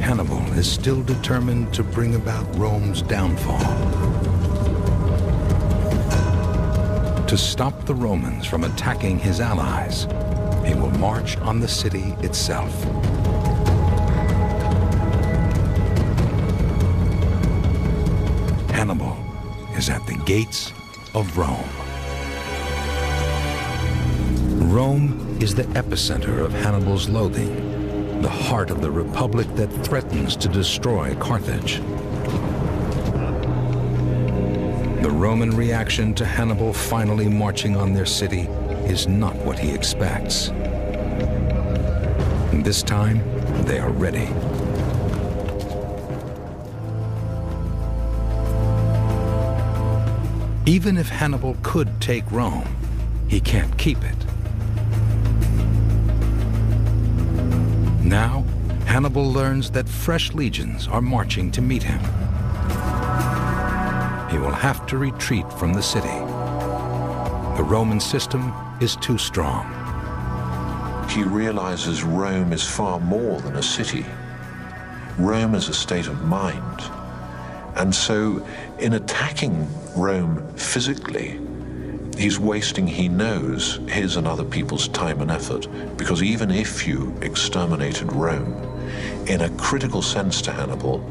Hannibal is still determined to bring about Rome's downfall. To stop the Romans from attacking his allies, he will march on the city itself. Hannibal is at the gates of Rome. Rome is the epicenter of Hannibal's loathing, the heart of the republic that threatens to destroy Carthage. The Roman reaction to Hannibal finally marching on their city is not what he expects. And this time, they are ready. Even if Hannibal could take Rome, he can't keep it. Now, Hannibal learns that fresh legions are marching to meet him. He will have to retreat from the city. The Roman system is too strong. He realizes Rome is far more than a city. Rome is a state of mind. And so, in attacking Rome physically, he's wasting, he knows, his and other people's time and effort. Because even if you exterminated Rome, in a critical sense to Hannibal,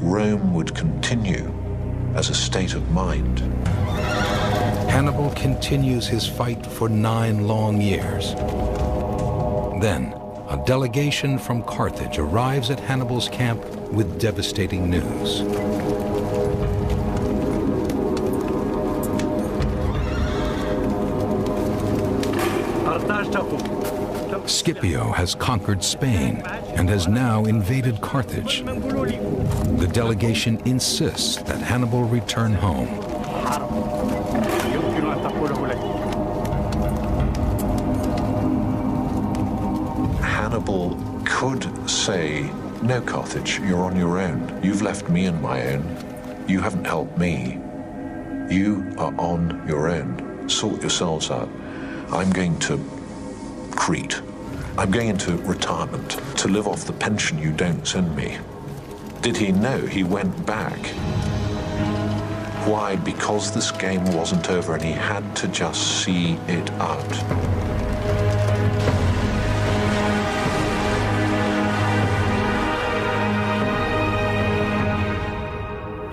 Rome would continue as a state of mind. Hannibal continues his fight for 9 long years. Then, a delegation from Carthage arrives at Hannibal's camp with devastating news. Scipio has conquered Spain and has now invaded Carthage. The delegation insists that Hannibal return home. Hannibal could say, "No, Carthage, you're on your own. You've left me on my own. You haven't helped me. You are on your own. Sort yourselves out. I'm going to Crete. I'm going into retirement to live off the pension you don't send me." Did he know? He went back. Why? Because this game wasn't over and he had to just see it out.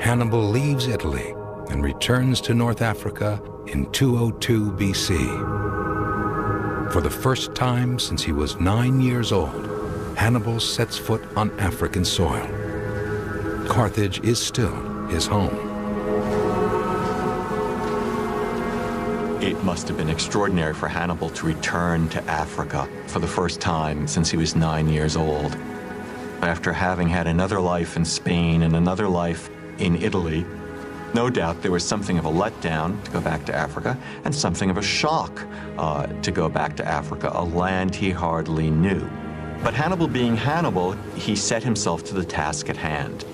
Hannibal leaves Italy and returns to North Africa in 202 BC. For the first time since he was 9 years old, Hannibal sets foot on African soil. Carthage is still his home. It must have been extraordinary for Hannibal to return to Africa for the first time since he was 9 years old. After having had another life in Spain and another life in Italy, no doubt there was something of a letdown to go back to Africa and something of a shock to go back to Africa, a land he hardly knew. But Hannibal being Hannibal, he set himself to the task at hand,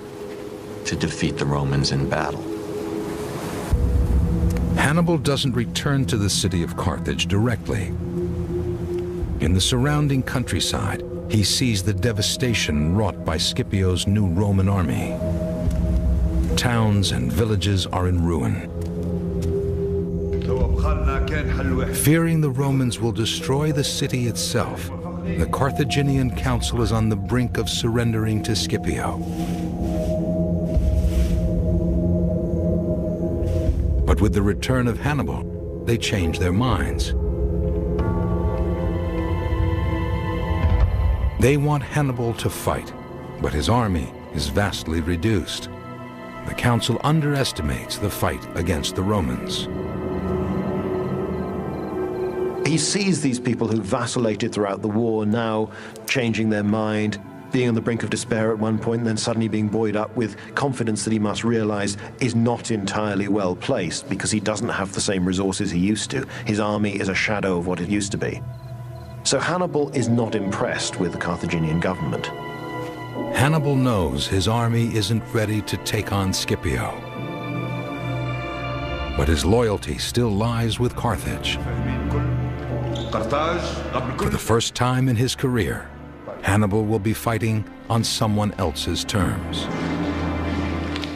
to defeat the Romans in battle. Hannibal doesn't return to the city of Carthage directly. In the surrounding countryside, he sees the devastation wrought by Scipio's new Roman army. Towns and villages are in ruin. Fearing the Romans will destroy the city itself, the Carthaginian council is on the brink of surrendering to Scipio. But with the return of Hannibal, they change their minds. They want Hannibal to fight, but his army is vastly reduced. The council underestimates the fight against the Romans. He sees these people who vacillated throughout the war now changing their mind, being on the brink of despair at one point, and then suddenly being buoyed up with confidence that he must realize is not entirely well placed because he doesn't have the same resources he used to. His army is a shadow of what it used to be. So Hannibal is not impressed with the Carthaginian government. Hannibal knows his army isn't ready to take on Scipio. But his loyalty still lies with Carthage. For the first time in his career, Hannibal will be fighting on someone else's terms.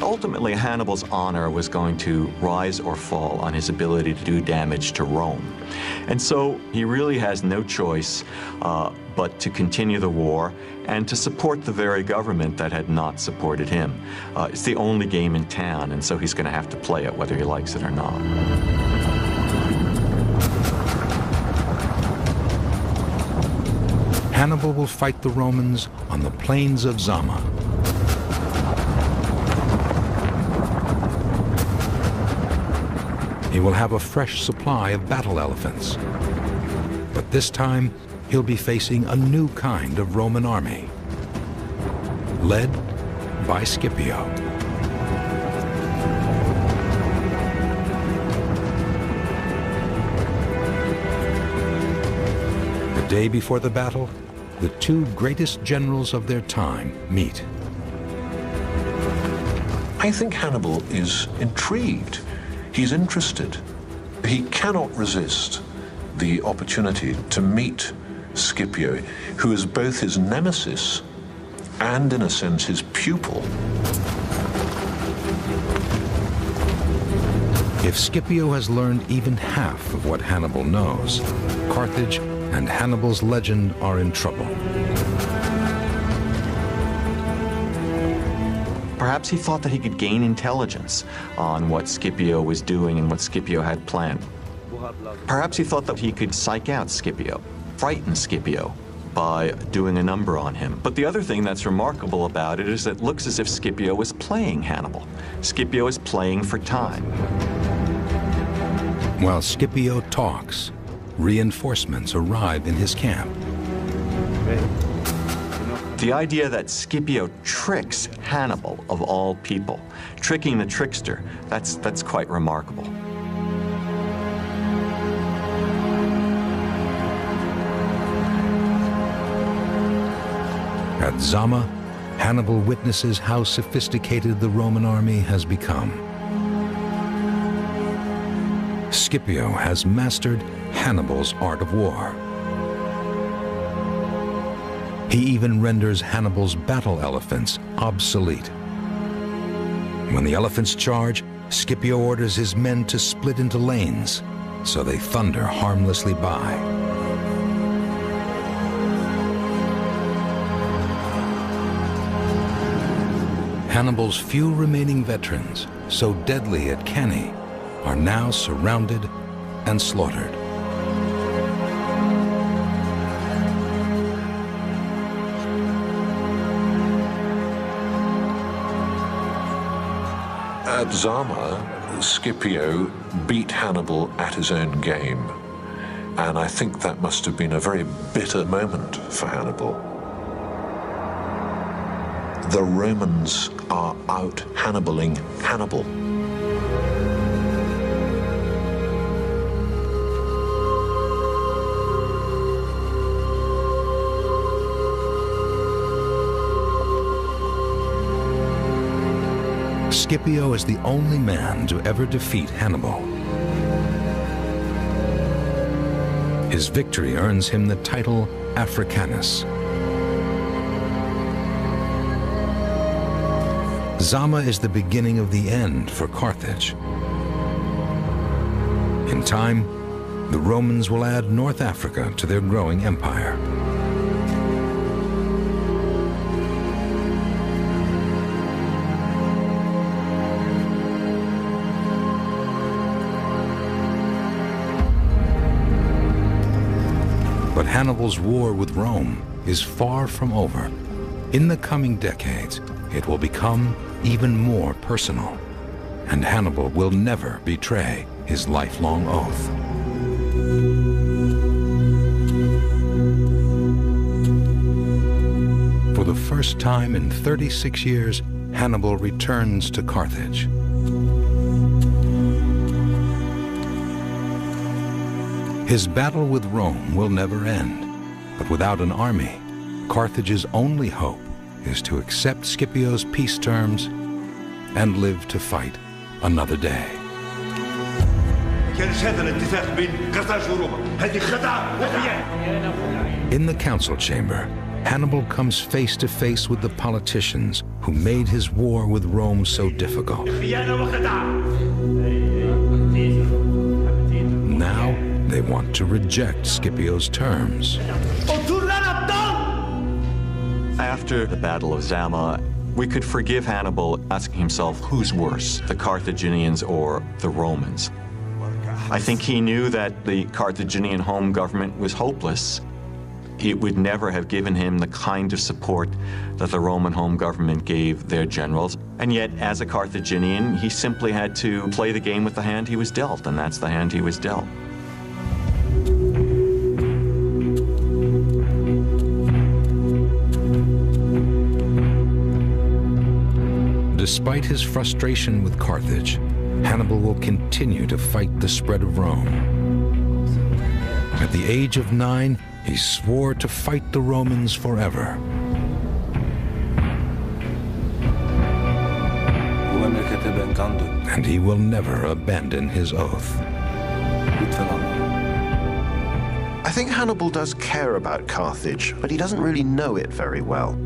Ultimately, Hannibal's honor was going to rise or fall on his ability to do damage to Rome. And so he really has no choice but to continue the war and to support the very government that had not supported him. It's the only game in town, and so he's going to have to play it whether he likes it or not. Hannibal will fight the Romans on the plains of Zama. He will have a fresh supply of battle elephants. But this time, he'll be facing a new kind of Roman army, led by Scipio. The day before the battle, the two greatest generals of their time meet. I think Hannibal is intrigued. He's interested. He cannot resist the opportunity to meet Scipio, who is both his nemesis and, in a sense, his pupil. If Scipio has learned even half of what Hannibal knows, Carthage and Hannibal's legend are in trouble. Perhaps he thought that he could gain intelligence on what Scipio was doing and what Scipio had planned. Perhaps he thought that he could psych out Scipio, frighten Scipio by doing a number on him. But the other thing that's remarkable about it is that it looks as if Scipio was playing Hannibal. Scipio is playing for time. While Scipio talks, reinforcements arrive in his camp. The idea that Scipio tricks Hannibal, of all people, tricking the trickster, that's quite remarkable. At Zama, Hannibal witnesses how sophisticated the Roman army has become. Scipio has mastered Hannibal's art of war. He even renders Hannibal's battle elephants obsolete. When the elephants charge, Scipio orders his men to split into lanes, so they thunder harmlessly by. Hannibal's few remaining veterans, so deadly at Cannae, are now surrounded and slaughtered. At Zama, Scipio beat Hannibal at his own game, and I think that must have been a very bitter moment for Hannibal. The Romans are out Hannibaling Hannibal. Scipio is the only man to ever defeat Hannibal. His victory earns him the title Africanus. Zama is the beginning of the end for Carthage. In time, the Romans will add North Africa to their growing empire. But Hannibal's war with Rome is far from over. In the coming decades, it will become even more personal, and Hannibal will never betray his lifelong oath. For the first time in 36 years, Hannibal returns to Carthage. His battle with Rome will never end, but without an army, Carthage's only hope is to accept Scipio's peace terms and live to fight another day. In the council chamber, Hannibal comes face to face with the politicians who made his war with Rome so difficult. Now they want to reject Scipio's terms. After the Battle of Zama, we could forgive Hannibal asking himself, who's worse, the Carthaginians or the Romans? I think he knew that the Carthaginian home government was hopeless. It would never have given him the kind of support that the Roman home government gave their generals. And yet, as a Carthaginian, he simply had to play the game with the hand he was dealt, and that's the hand he was dealt. Despite his frustration with Carthage, Hannibal will continue to fight the spread of Rome. At the age of 9, he swore to fight the Romans forever. And he will never abandon his oath. I think Hannibal does care about Carthage, but he doesn't really know it very well.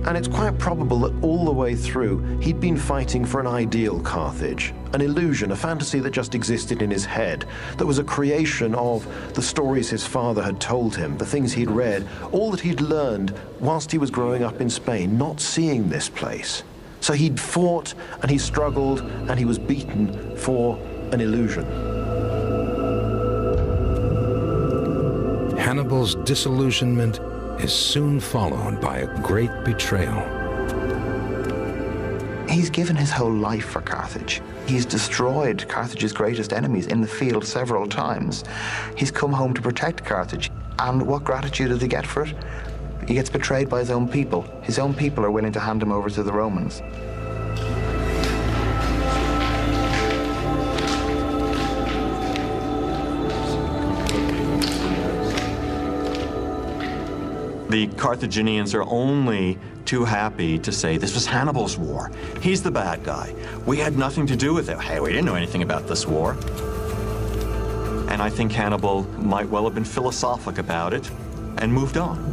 And it's quite probable that all the way through, he'd been fighting for an ideal Carthage, an illusion, a fantasy that just existed in his head, that was a creation of the stories his father had told him, the things he'd read, all that he'd learned whilst he was growing up in Spain, not seeing this place. So he'd fought, and he struggled, and he was beaten for an illusion. Hannibal's disillusionment is soon followed by a great betrayal. He's given his whole life for Carthage. He's destroyed Carthage's greatest enemies in the field several times. He's come home to protect Carthage. And what gratitude does he get for it? He gets betrayed by his own people. His own people are willing to hand him over to the Romans. The Carthaginians are only too happy to say this was Hannibal's war. He's the bad guy. We had nothing to do with it. Hey, we didn't know anything about this war. And I think Hannibal might well have been philosophic about it and moved on.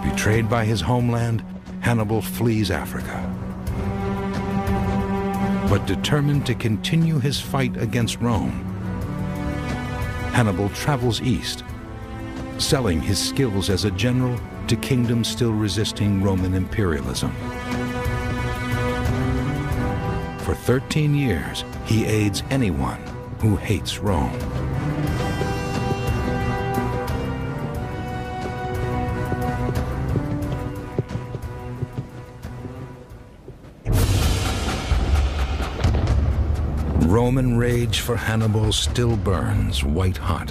Betrayed by his homeland, Hannibal flees Africa. But determined to continue his fight against Rome, Hannibal travels east, selling his skills as a general to kingdoms still resisting Roman imperialism. For 13 years, he aids anyone who hates Rome. Roman rage for Hannibal still burns white hot.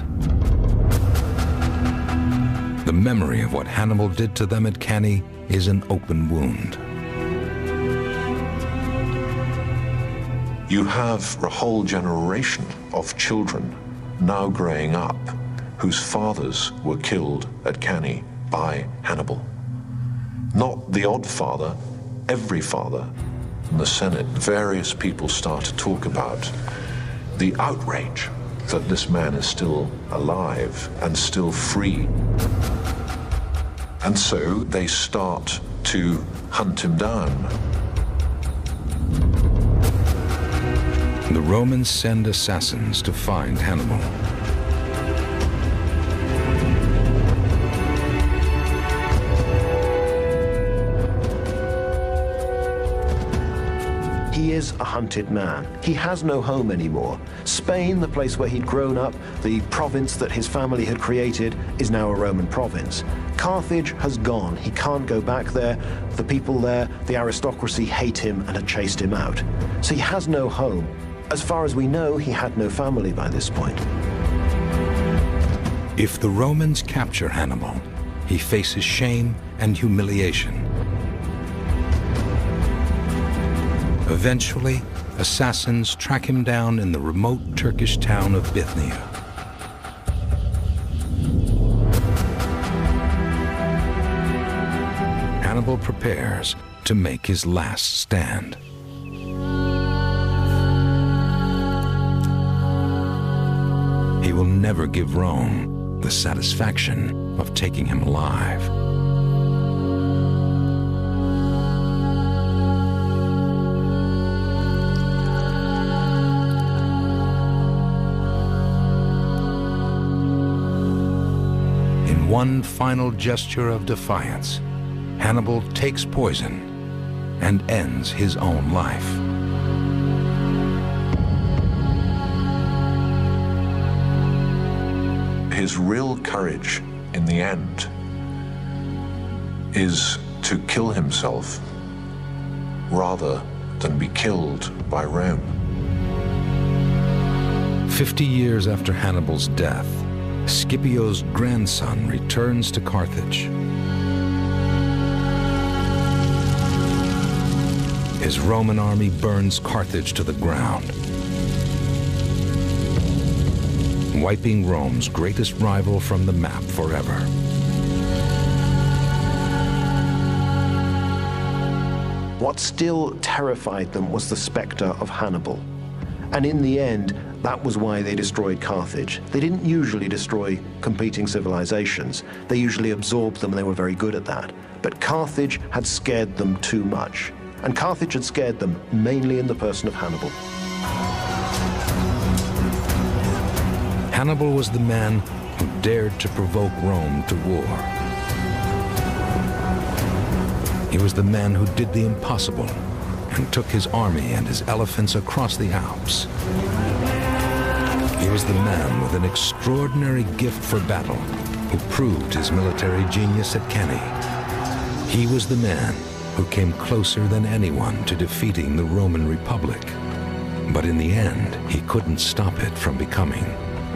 The memory of what Hannibal did to them at Cannae is an open wound. You have a whole generation of children now growing up whose fathers were killed at Cannae by Hannibal. Not the odd father, every father. In the Senate, various people start to talk about the outrage that this man is still alive and still free. And so they start to hunt him down. The Romans send assassins to find Hannibal. He is a hunted man. He has no home anymore. Spain, the place where he'd grown up, the province that his family had created, is now a Roman province. Carthage has gone. He can't go back there. The people there, the aristocracy, hate him and had chased him out. So he has no home. As far as we know, he had no family by this point. If the Romans capture Hannibal, he faces shame and humiliation. Eventually, assassins track him down in the remote Turkish town of Bithynia. Hannibal prepares to make his last stand. He will never give Rome the satisfaction of taking him alive. In one final gesture of defiance, Hannibal takes poison and ends his own life. His real courage in the end is to kill himself rather than be killed by Rome. 50 years after Hannibal's death, Scipio's grandson returns to Carthage. His Roman army burns Carthage to the ground, wiping Rome's greatest rival from the map forever. What still terrified them was the specter of Hannibal. And in the end, that was why they destroyed Carthage. They didn't usually destroy competing civilizations. They usually absorbed them, and they were very good at that. But Carthage had scared them too much. And Carthage had scared them mainly in the person of Hannibal. Hannibal was the man who dared to provoke Rome to war. He was the man who did the impossible and took his army and his elephants across the Alps. He was the man with an extraordinary gift for battle who proved his military genius at Cannae. He was the man who came closer than anyone to defeating the Roman Republic. But in the end, he couldn't stop it from becoming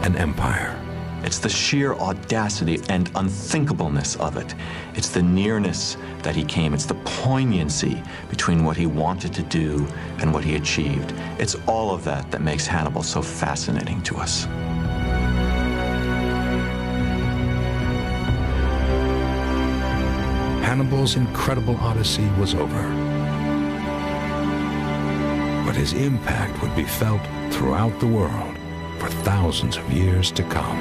an empire. It's the sheer audacity and unthinkableness of it. It's the nearness that he came. It's the poignancy between what he wanted to do and what he achieved. It's all of that that makes Hannibal so fascinating to us. Hannibal's incredible odyssey was over. But his impact would be felt throughout the world for thousands of years to come.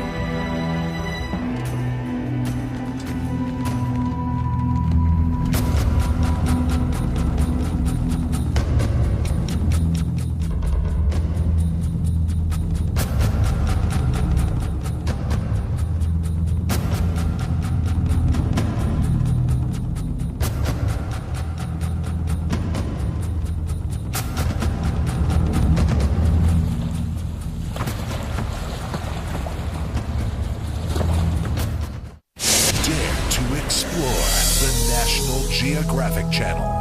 Explore the National Geographic Channel.